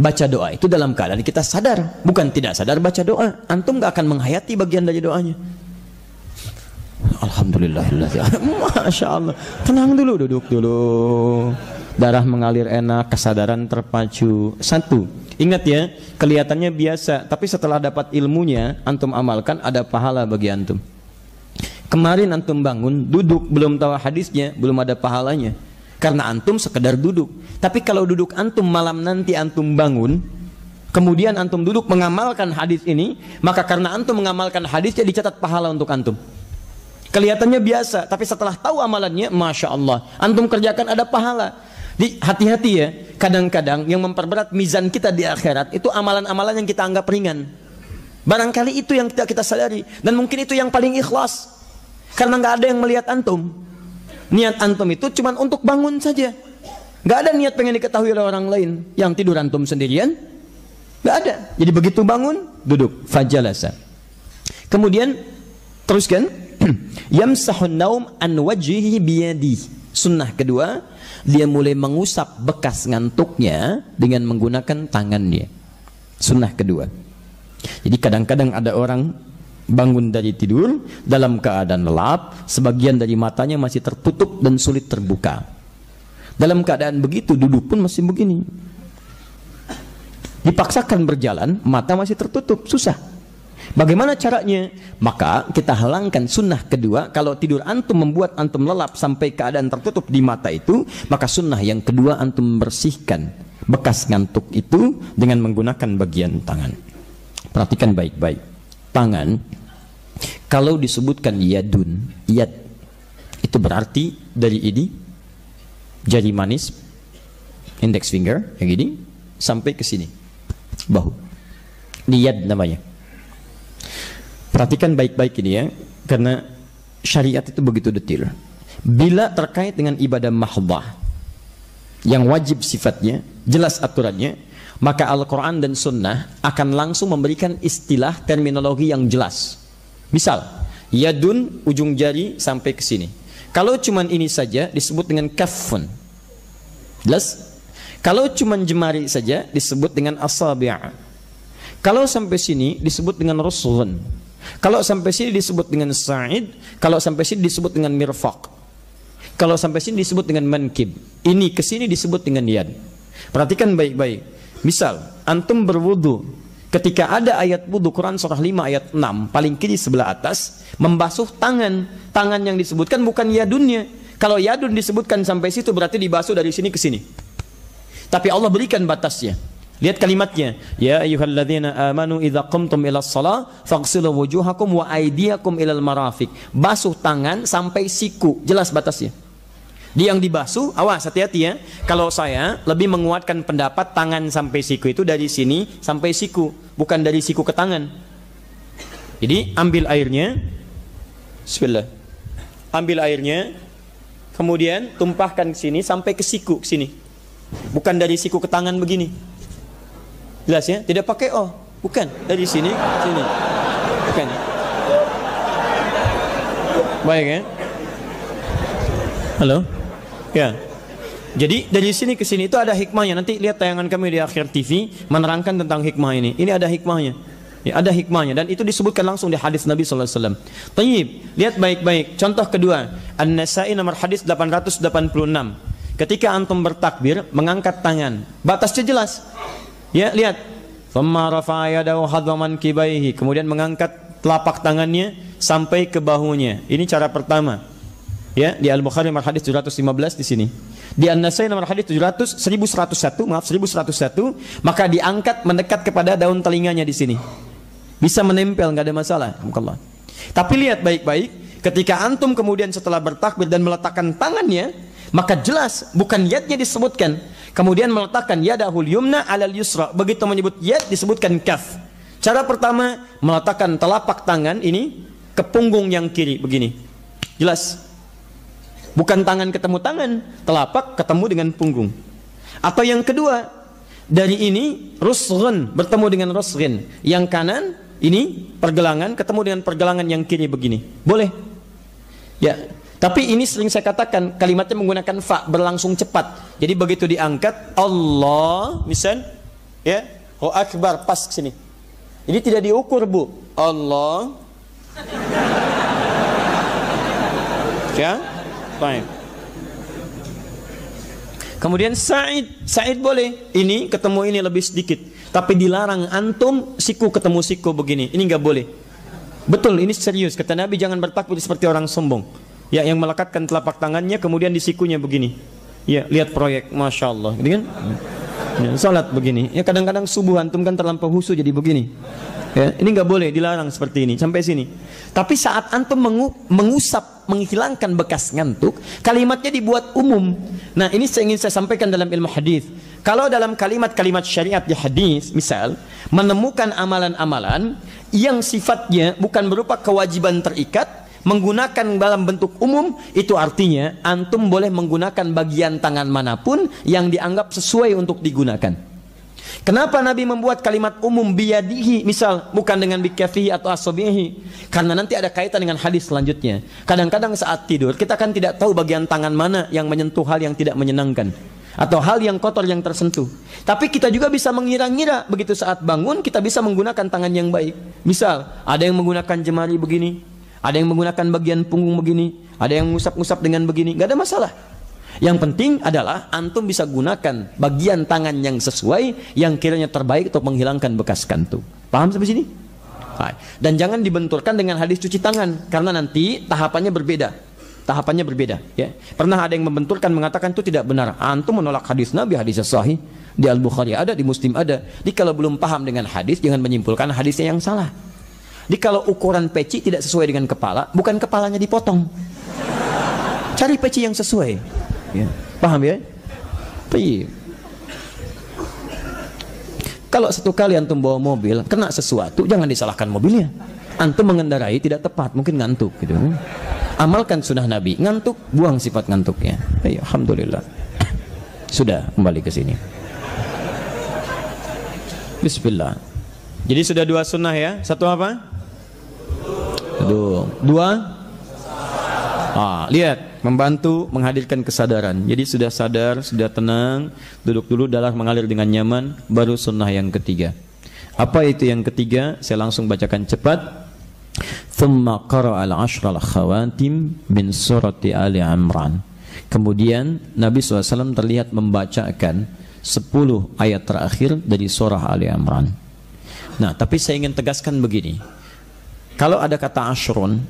Baca doa itu dalam keadaan kita sadar, bukan tidak sadar baca doa. Antum nggak akan menghayati bagian dari doanya. Alhamdulillah, Masya Allah. Tenang dulu, duduk dulu. Darah mengalir enak, kesadaran terpacu. Satu, ingat ya, kelihatannya biasa, tapi setelah dapat ilmunya, antum amalkan, ada pahala bagi antum. Kemarin antum bangun, duduk, belum tahu hadisnya, belum ada pahalanya. Karena antum sekedar duduk. Tapi kalau duduk antum malam nanti antum bangun, kemudian antum duduk mengamalkan hadis ini, maka karena antum mengamalkan hadisnya dicatat pahala untuk antum. Kelihatannya biasa, tapi setelah tahu amalannya, Masya Allah, antum kerjakan ada pahala. Hati-hati ya, kadang-kadang yang memperberat mizan kita di akhirat itu amalan-amalan yang kita anggap ringan. Barangkali itu yang kita sadari, dan mungkin itu yang paling ikhlas, karena nggak ada yang melihat antum. Niat antum itu cuma untuk bangun saja, nggak ada niat pengen diketahui oleh orang lain. Yang tidur antum sendirian, nggak ada. Jadi begitu bangun, duduk, fajalasa. Kemudian teruskan, yamsahun naum an wajhihi biyadi. Sunnah kedua, dia mulai mengusap bekas ngantuknya dengan menggunakan tangannya. Sunnah kedua. Jadi kadang-kadang ada orang bangun dari tidur dalam keadaan lelap, sebagian dari matanya masih tertutup dan sulit terbuka. Dalam keadaan begitu duduk pun masih begini. Dipaksakan berjalan, mata masih tertutup, susah. Bagaimana caranya? Maka kita halangkan sunnah kedua. Kalau tidur antum membuat antum lelap sampai keadaan tertutup di mata itu, maka sunnah yang kedua antum membersihkan bekas ngantuk itu dengan menggunakan bagian tangan. Perhatikan baik-baik. Tangan, kalau disebutkan yadun, yad, itu berarti dari ini jari manis, index finger, yang gini, sampai ke sini, bahu. Ini yad namanya. Perhatikan baik-baik ini ya, karena syariat itu begitu detail. Bila terkait dengan ibadah mahdhah yang wajib sifatnya, jelas aturannya, maka Al-Quran dan Sunnah akan langsung memberikan istilah terminologi yang jelas. Misal, yadun, ujung jari sampai ke sini. Kalau cuman ini saja disebut dengan kaffun. Jelas? Kalau cuman jemari saja disebut dengan asabi'. Kalau sampai sini disebut dengan rusulun. Kalau sampai sini disebut dengan sa'id. Kalau sampai sini disebut dengan mirfaq. Kalau sampai sini disebut dengan mankib. Ini ke sini disebut dengan yad. Perhatikan baik-baik. Misal, antum berwudu. Ketika ada ayat wudu Quran surah 5 ayat 6 paling kiri sebelah atas, membasuh tangan. Tangan yang disebutkan bukan yadunnya. Kalau yadun disebutkan sampai situ berarti dibasuh dari sini ke sini. Tapi Allah berikan batasnya. Lihat kalimatnya. Ya ayyuhalladzina amanu idza qumtum ilas shalah faghsilu wujuhakum wa aydiyakum ilal marafiq. Basuh tangan sampai siku. Jelas batasnya. Di yang dibasuh, awas hati-hati ya. Kalau saya lebih menguatkan pendapat tangan sampai siku itu dari sini sampai siku, bukan dari siku ke tangan. Jadi ambil airnya. Bismillah. Ambil airnya. Kemudian tumpahkan ke sini sampai ke siku, ke sini. Bukan dari siku ke tangan begini. Jelas ya? Tidak pakai oh, bukan dari sini sini. Bukan. Baik ya? Halo? Ya. Jadi dari sini ke sini itu ada hikmahnya. Nanti lihat tayangan kami di akhir TV menerangkan tentang hikmah ini. Ini ada hikmahnya. Ya, ada hikmahnya dan itu disebutkan langsung di hadis Nabi sallallahu alaihi wasallam. Tayyib, lihat baik-baik. Contoh kedua, An-Nasa'i nomor hadis 886. Ketika antum bertakbir, mengangkat tangan. Batasnya jelas. Ya, lihat. Thumma rafa'a yadahu hadwaman kibaihi. Kemudian mengangkat telapak tangannya sampai ke bahunya. Ini cara pertama. Ya, di Al-Bukhari nomor hadis 715 di sini. Di An-Nasai nomor hadis 1101, maka diangkat mendekat kepada daun telinganya di sini. Bisa menempel, nggak ada masalah. Tapi lihat baik-baik, ketika antum kemudian setelah bertakbir dan meletakkan tangannya, maka jelas bukan yadnya disebutkan. Kemudian meletakkan yadahul yumna alal yusra. Begitu menyebut yad disebutkan kaf. Cara pertama meletakkan telapak tangan ini ke punggung yang kiri begini. Jelas. Bukan tangan ketemu tangan, telapak ketemu dengan punggung. Atau yang kedua, dari ini rusghan bertemu dengan rusghin. Yang kanan ini pergelangan ketemu dengan pergelangan yang kiri begini. Boleh. Ya. Tapi ini sering saya katakan kalimatnya menggunakan fa, berlangsung cepat. Jadi begitu diangkat Allah, misal ya, Allahu akbar pas ke sini. Ini tidak diukur, Bu. Allah. Ya? Baik. Kemudian Sa'id boleh. Ini ketemu ini lebih sedikit. Tapi dilarang antum siku ketemu siku begini. Ini enggak boleh. Betul, ini serius. Kata Nabi jangan bertakbir seperti orang sombong. Ya, yang melekatkan telapak tangannya kemudian di sikunya begini. Ya, lihat proyek, masya Allah, gitu kan? Ya, salat begini. Ya, kadang-kadang subuh antum kan terlampau husu jadi begini. Ya, ini nggak boleh, dilarang seperti ini sampai sini. Tapi saat antum mengusap, menghilangkan bekas ngantuk, kalimatnya dibuat umum. Nah, ini ingin saya sampaikan dalam ilmu hadis. Kalau dalam kalimat-kalimat syariat di hadis, misal menemukan amalan-amalan yang sifatnya bukan berupa kewajiban terikat, menggunakan dalam bentuk umum, itu artinya antum boleh menggunakan bagian tangan manapun yang dianggap sesuai untuk digunakan. Kenapa Nabi membuat kalimat umum biyadihi, misal bukan dengan bikafihi atau asabihi? Karena nanti ada kaitan dengan hadis selanjutnya. Kadang-kadang saat tidur kita kan tidak tahu bagian tangan mana yang menyentuh hal yang tidak menyenangkan atau hal yang kotor yang tersentuh. Tapi kita juga bisa mengira-ngira begitu saat bangun kita bisa menggunakan tangan yang baik. Misal ada yang menggunakan jemari begini, ada yang menggunakan bagian punggung begini, ada yang ngusap-ngusap dengan begini, nggak ada masalah. Yang penting adalah antum bisa gunakan bagian tangan yang sesuai, yang kiranya terbaik untuk menghilangkan bekas kantuk. Paham sampai sini? Dan jangan dibenturkan dengan hadis cuci tangan, karena nanti tahapannya berbeda. Tahapannya berbeda. Ya. Pernah ada yang membenturkan mengatakan itu tidak benar. Antum menolak hadis Nabi, hadis sahih di Al-Bukhari ada, di Muslim ada. Jadi kalau belum paham dengan hadis, jangan menyimpulkan hadisnya yang salah. Jadi kalau ukuran peci tidak sesuai dengan kepala, bukan kepalanya dipotong. Cari peci yang sesuai. Ya. Paham ya? Baik. Kalau satu kali antum bawa mobil, kena sesuatu, jangan disalahkan mobilnya. Antum mengendarai tidak tepat, mungkin ngantuk gitu. Amalkan sunnah Nabi, ngantuk, buang sifat ngantuknya. Baik, alhamdulillah. Sudah kembali ke sini. Bismillah. Jadi sudah dua sunnah ya. Satu apa? Dua. Lihat, membantu menghadirkan kesadaran. Jadi sudah sadar, sudah tenang, duduk dulu, darah mengalir dengan nyaman, baru sunnah yang ketiga. Apa itu yang ketiga? Saya langsung bacakan cepat. Thumma qara'a al-ashra al-khawatim min surati Ali Imran. Kemudian Nabi SAW terlihat membacakan 10 ayat terakhir dari surah Ali Imran. Nah, tapi saya ingin tegaskan begini. Kalau ada kata ashrun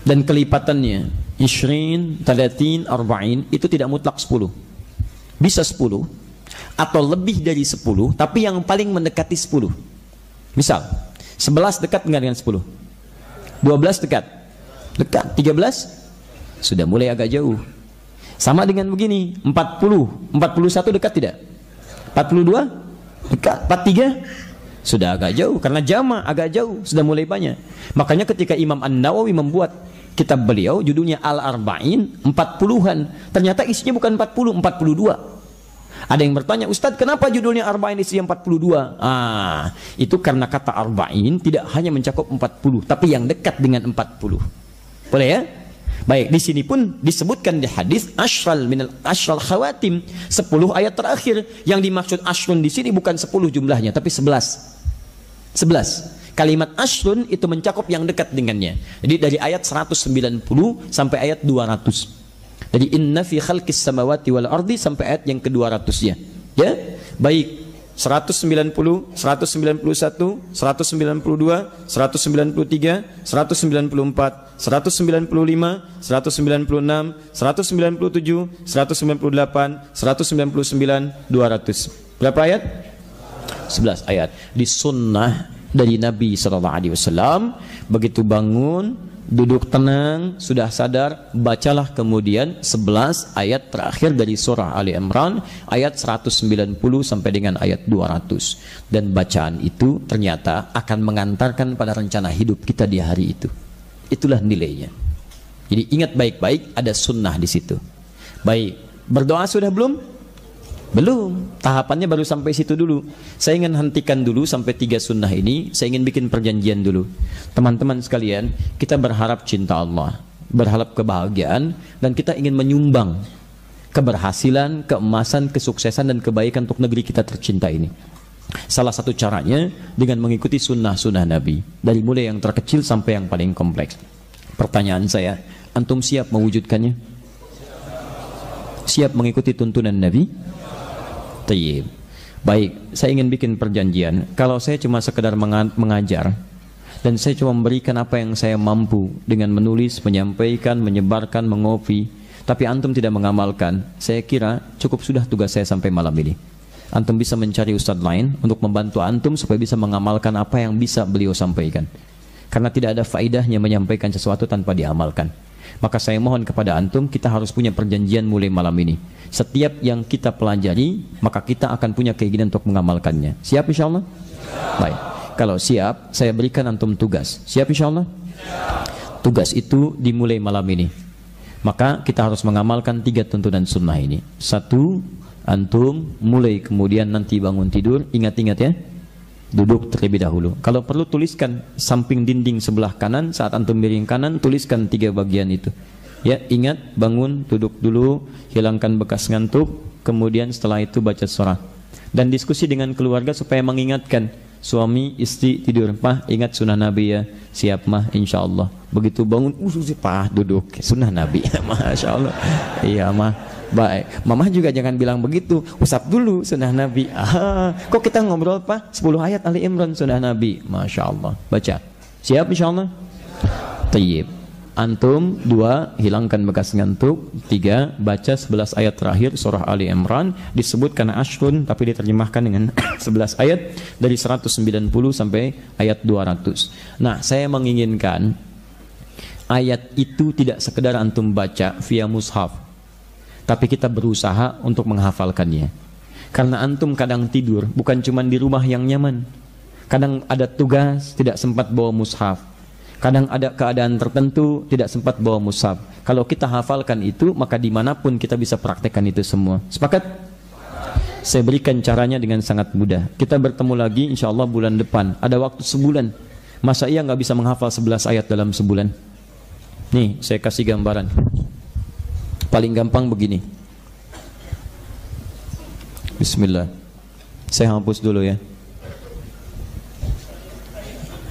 dan kelipatannya 20, 30, 40, itu tidak mutlak 10. Bisa 10, atau lebih dari 10, tapi yang paling mendekati 10. Misal 11 dekat enggak dengan 10? 12 dekat? Dekat. 13 sudah mulai agak jauh. Sama dengan begini, 40, 41 dekat tidak? 42 dekat. 43 sudah agak jauh, karena jama agak jauh, sudah mulai banyak. Makanya ketika Imam An-Nawawi membuat kitab beliau judulnya Al-Arba'in, 40-an, ternyata isinya bukan 40, 42. Ada yang bertanya, Ustadz kenapa judulnya Arba'in isinya 42? Itu karena kata Arba'in tidak hanya mencakup 40, tapi yang dekat dengan 40. Boleh ya? Baik, di sini pun disebutkan di hadis ashral khawatim, 10 ayat terakhir. Yang dimaksud ashrun di sini bukan 10 jumlahnya, tapi 11. Kalimat ashrun itu mencakup yang dekat dengannya. Jadi dari ayat 190 sampai ayat 200. Jadi inna fi khalqis samawati wal ardi sampai ayat yang ke-200-nya. Ya? Baik. 190, 191, 192, 193, 194, 195, 196, 197, 198, 199, 200. Berapa ayat? 11 ayat. Di sunnah dari Nabi SAW, begitu bangun, duduk tenang, sudah sadar, bacalah kemudian 11 ayat terakhir dari surah Ali Imran, ayat 190 sampai dengan ayat 200. Dan bacaan itu ternyata akan mengantarkan pada rencana hidup kita di hari itu. Itulah nilainya. Jadi ingat baik-baik, ada sunnah di situ. Baik, berdoa sudah belum? Belum, tahapannya baru sampai situ dulu. Saya ingin hentikan dulu sampai 3 sunnah ini. Saya ingin bikin perjanjian dulu. Teman-teman sekalian, kita berharap cinta Allah, berharap kebahagiaan, dan kita ingin menyumbang keberhasilan, keemasan, kesuksesan, dan kebaikan untuk negeri kita tercinta ini. Salah satu caranya dengan mengikuti sunnah-sunnah Nabi, dari mulai yang terkecil sampai yang paling kompleks. Pertanyaan saya, antum siap mewujudkannya? Siap mengikuti tuntunan Nabi? Tayyib. Baik, saya ingin bikin perjanjian. Kalau saya cuma sekedar mengajar, dan saya cuma memberikan apa yang saya mampu dengan menulis, menyampaikan, menyebarkan, mengopi, tapi antum tidak mengamalkan, saya kira cukup sudah tugas saya sampai malam ini. Antum bisa mencari ustadz lain untuk membantu antum supaya bisa mengamalkan apa yang bisa beliau sampaikan. Karena tidak ada faedahnya menyampaikan sesuatu tanpa diamalkan. Maka saya mohon kepada antum, kita harus punya perjanjian mulai malam ini. Setiap yang kita pelajari, maka kita akan punya keinginan untuk mengamalkannya. Siap insya Allah? Baik. Kalau siap, saya berikan antum tugas. Siap insya Allah? Tugas itu dimulai malam ini. Maka kita harus mengamalkan 3 tuntunan sunnah ini. 1, antum mulai kemudian nanti bangun tidur, ingat-ingat ya, duduk terlebih dahulu. Kalau perlu tuliskan samping dinding sebelah kanan, saat antum miring kanan, tuliskan 3 bagian itu. Ya, ingat, bangun, duduk dulu, hilangkan bekas ngantuk, kemudian setelah itu baca surah. Dan diskusi dengan keluarga supaya mengingatkan suami, istri tidur, Pah, ingat sunnah Nabi ya. Siap mah, insya Allah. Begitu bangun, Pah, duduk, sunnah Nabi. Masya Allah. Iya mah. Baik, Mama juga jangan bilang begitu. Usap dulu sunnah Nabi. Kok kita ngobrol Pak 10 ayat Ali Imran sunnah Nabi. Masya Allah. Baca. Siap insya Allah. Tayyib. Antum 2, hilangkan bekas ngantuk. 3, baca 11 ayat terakhir surah Ali Imran. Disebutkan ashrun tapi diterjemahkan dengan 11 ayat dari 190 sampai ayat 200. Nah, saya menginginkan ayat itu tidak sekedar antum baca via mushaf, tapi kita berusaha untuk menghafalkannya. Karena antum kadang tidur bukan cuma di rumah yang nyaman, kadang ada tugas tidak sempat bawa mushaf, kadang ada keadaan tertentu tidak sempat bawa mushaf. Kalau kita hafalkan itu, maka dimanapun kita bisa praktekkan itu semua. Sepakat? Saya berikan caranya dengan sangat mudah. Kita bertemu lagi insya Allah bulan depan. Ada waktu sebulan. Masa iya nggak bisa menghafal 11 ayat dalam sebulan? Nih, saya kasih gambaran. Paling gampang begini. Bismillah. Saya hapus dulu ya.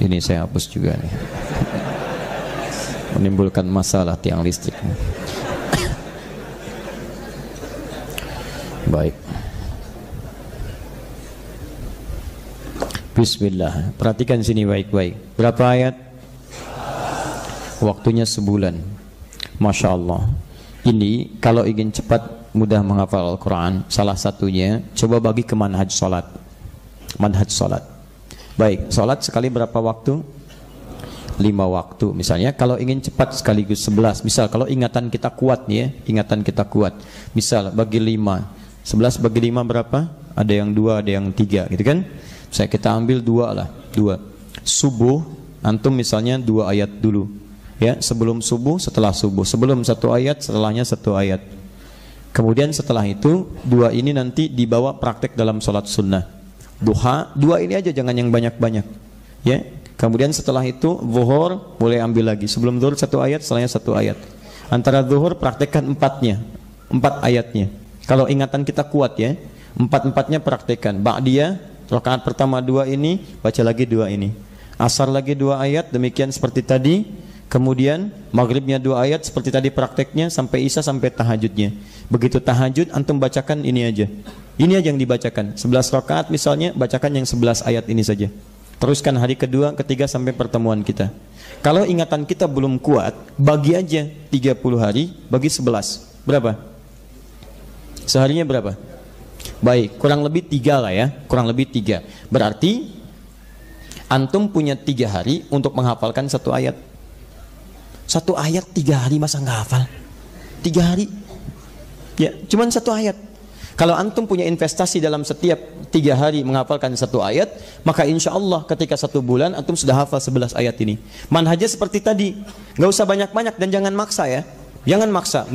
Ini saya hapus juga nih. Menimbulkan masalah tiang listrik. Baik. Bismillah. Perhatikan sini baik-baik. Berapa ayat? Waktunya sebulan. Masya Allah. Ini kalau ingin cepat mudah menghafal Al-Quran? Salah satunya, coba bagi ke manhaj sholat. Manhaj sholat. Baik, sholat sekali berapa waktu? 5 waktu. Misalnya kalau ingin cepat sekaligus 11. Misal kalau ingatan kita kuat nih ya, ingatan kita kuat. Misal bagi 5. 11 bagi 5 berapa? Ada yang 2, ada yang 3 gitu kan? Saya kita ambil 2 lah, 2. Subuh, antum misalnya 2 ayat dulu. Ya, sebelum subuh, setelah subuh. Sebelum 1 ayat, setelahnya 1 ayat. Kemudian setelah itu 2 ini nanti dibawa praktek dalam sholat sunnah. Duha, 2 ini aja, jangan yang banyak-banyak. Ya. Kemudian setelah itu zuhur boleh ambil lagi. Sebelum zuhur 1 ayat, setelahnya 1 ayat. Antara zuhur praktekkan 4-nya, 4 ayatnya. Kalau ingatan kita kuat ya, 4-4-nya praktekkan. Ba'diyah, rakaat pertama 2 ini, baca lagi 2 ini. Asar lagi 2 ayat, demikian seperti tadi. Kemudian maghribnya 2 ayat, seperti tadi prakteknya, sampai isya, sampai tahajudnya. Begitu tahajud, antum bacakan ini aja. Ini aja yang dibacakan. 11 rakaat misalnya, bacakan yang 11 ayat ini saja. Teruskan hari kedua, ketiga, sampai pertemuan kita. Kalau ingatan kita belum kuat, bagi aja 30 hari, bagi 11. Berapa? Seharinya berapa? Baik, kurang lebih 3 lah ya. Kurang lebih 3. Berarti antum punya 3 hari untuk menghafalkan 1 ayat. 1 ayat 3 hari masa nggak hafal? 3 hari? Ya, cuman 1 ayat. Kalau antum punya investasi dalam setiap 3 hari menghafalkan 1 ayat, maka insya Allah ketika 1 bulan antum sudah hafal 11 ayat ini. Manhajnya seperti tadi, nggak usah banyak-banyak dan jangan maksa ya. Jangan maksa.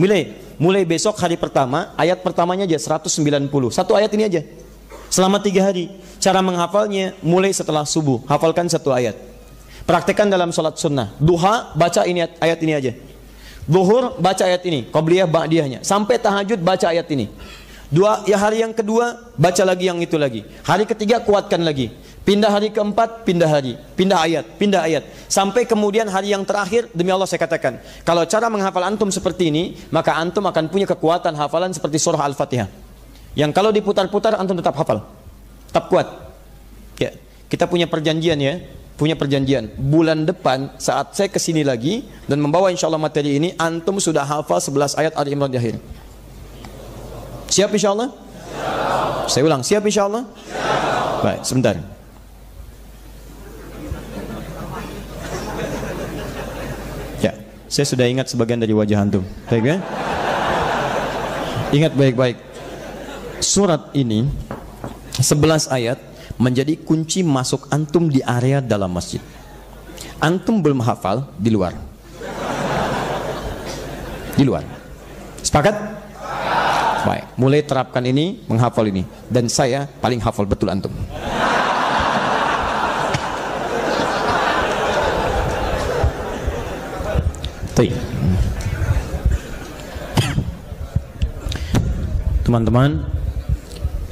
Mulai besok hari pertama, ayat pertamanya aja 190. 1 ayat ini aja. Selama 3 hari. Cara menghafalnya mulai setelah subuh, hafalkan 1 ayat. Praktekkan dalam sholat sunnah. Duha, baca ini ayat ini aja. Zuhur, baca ayat ini. Qabliyah, ba'diyahnya. Sampai tahajud, baca ayat ini. Hari yang kedua, baca lagi yang itu lagi. Hari ketiga, kuatkan lagi. Pindah hari keempat, pindah hari. Pindah ayat. Sampai kemudian hari yang terakhir, demi Allah saya katakan, kalau cara menghafal antum seperti ini, maka antum akan punya kekuatan hafalan seperti surah Al-Fatihah. Yang kalau diputar-putar, antum tetap hafal. Tetap kuat. Ya, kita punya perjanjian ya. Punya perjanjian. Bulan depan, saat saya kesini lagi, dan membawa insya Allah materi ini, antum sudah hafal 11 ayat Ali Imran di akhir. Siap insya Allah? Siap. Saya ulang, siap insya Allah? Siap. Baik, sebentar. Ya, saya sudah ingat sebagian dari wajah antum. Baik ya? Ingat baik-baik. Surat ini 11 ayat menjadi kunci masuk antum di area dalam masjid. Antum belum hafal di luar. Di luar. Sepakat? Baik, mulai terapkan ini, menghafal ini. Dan saya paling hafal betul antum. Teman-teman,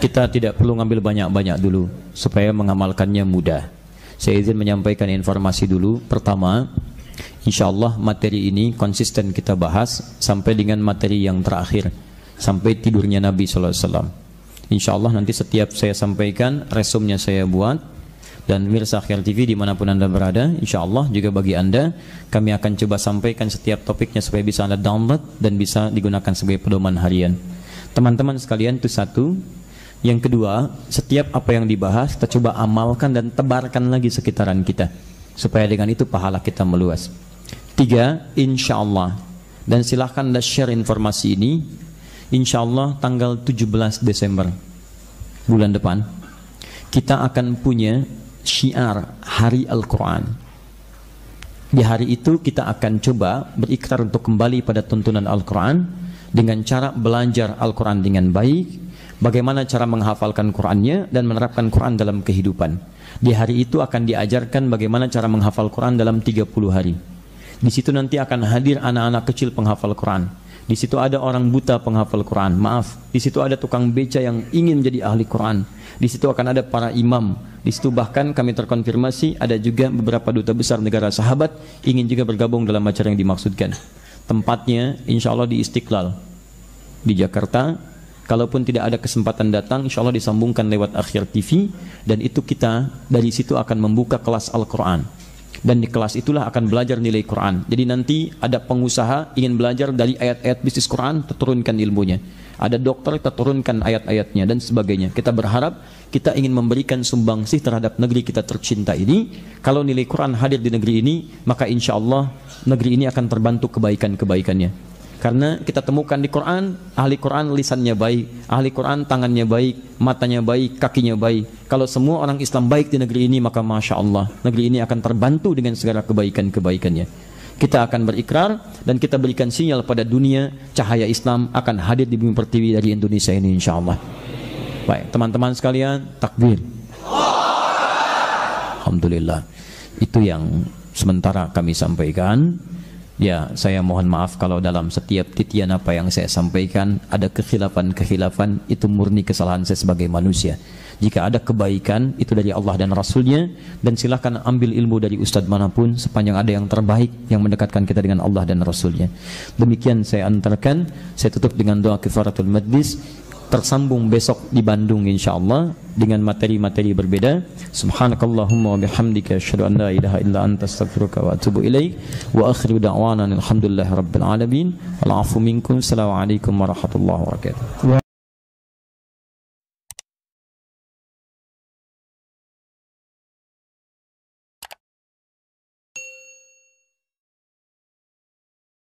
kita tidak perlu ngambil banyak-banyak dulu supaya mengamalkannya mudah. Saya izin menyampaikan informasi dulu. Pertama, insya Allah materi ini konsisten kita bahas sampai dengan materi yang terakhir, sampai tidurnya Nabi SAW. Insya Allah nanti setiap saya sampaikan, resumnya saya buat. Dan mirsa Akhir TV dimanapun anda berada, insya Allah juga bagi anda, kami akan coba sampaikan setiap topiknya supaya bisa anda download dan bisa digunakan sebagai pedoman harian. Teman-teman sekalian, itu satu. Yang kedua, setiap apa yang dibahas kita coba amalkan dan tebarkan lagi sekitaran kita, supaya dengan itu pahala kita meluas. 3, insya Allah, dan silahkan anda share informasi ini. Insya Allah tanggal 17 Desember bulan depan kita akan punya syiar Hari Al-Quran. Di hari itu kita akan coba berikrar untuk kembali pada tuntunan Al-Quran dengan cara belajar Al-Quran dengan baik, bagaimana cara menghafalkan Qurannya dan menerapkan Quran dalam kehidupan. Di hari itu akan diajarkan bagaimana cara menghafal Quran dalam 30 hari. Di situ nanti akan hadir anak-anak kecil penghafal Quran. Di situ ada orang buta penghafal Quran. Maaf, di situ ada tukang beca yang ingin menjadi ahli Quran. Di situ akan ada para imam. Di situ bahkan kami terkonfirmasi ada juga beberapa duta besar negara sahabat ingin juga bergabung dalam acara yang dimaksudkan. Tempatnya insya Allah di Istiqlal di Jakarta. Kalaupun tidak ada kesempatan datang, insya Allah disambungkan lewat Akhir TV. Dan itu kita dari situ akan membuka kelas Al-Quran. Dan di kelas itulah akan belajar nilai Quran. Jadi nanti ada pengusaha ingin belajar dari ayat-ayat bisnis Quran, turunkan ilmunya. ada dokter, kita turunkan ayat-ayatnya dan sebagainya. Kita berharap, kita ingin memberikan sumbangsih terhadap negeri kita tercinta ini. Kalau nilai Quran hadir di negeri ini, maka insya Allah negeri ini akan terbantu kebaikan-kebaikannya. Karena kita temukan di Quran, ahli Quran lisannya baik, ahli Quran tangannya baik, matanya baik, kakinya baik. Kalau semua orang Islam baik di negeri ini, maka Masya Allah, negeri ini akan terbantu dengan segala kebaikan-kebaikannya. Kita akan berikrar dan kita berikan sinyal pada dunia, cahaya Islam akan hadir di bumi pertiwi dari Indonesia ini insya Allah. Baik, teman-teman sekalian, takbir. Alhamdulillah. Itu yang sementara kami sampaikan. Ya, saya mohon maaf kalau dalam setiap titian apa yang saya sampaikan ada kekhilafan-kekhilafan, itu murni kesalahan saya sebagai manusia. Jika ada kebaikan, itu dari Allah dan Rasulnya, dan silakan ambil ilmu dari ustadz manapun sepanjang ada yang terbaik yang mendekatkan kita dengan Allah dan Rasulnya. Demikian saya antarkan, saya tutup dengan doa kifaratul majlis. Tersambung besok di Bandung insyaallah dengan materi-materi berbeda. Subhanakallahumma wa bihamdika asyhadu an la ilaha illa anta astaghfiruka wa atubu ilaik. Wa akhiru da'wana alhamdulillahi rabbil alamin. Wal 'afu minkum. Assalamualaikum warahmatullahi wabarakatuh.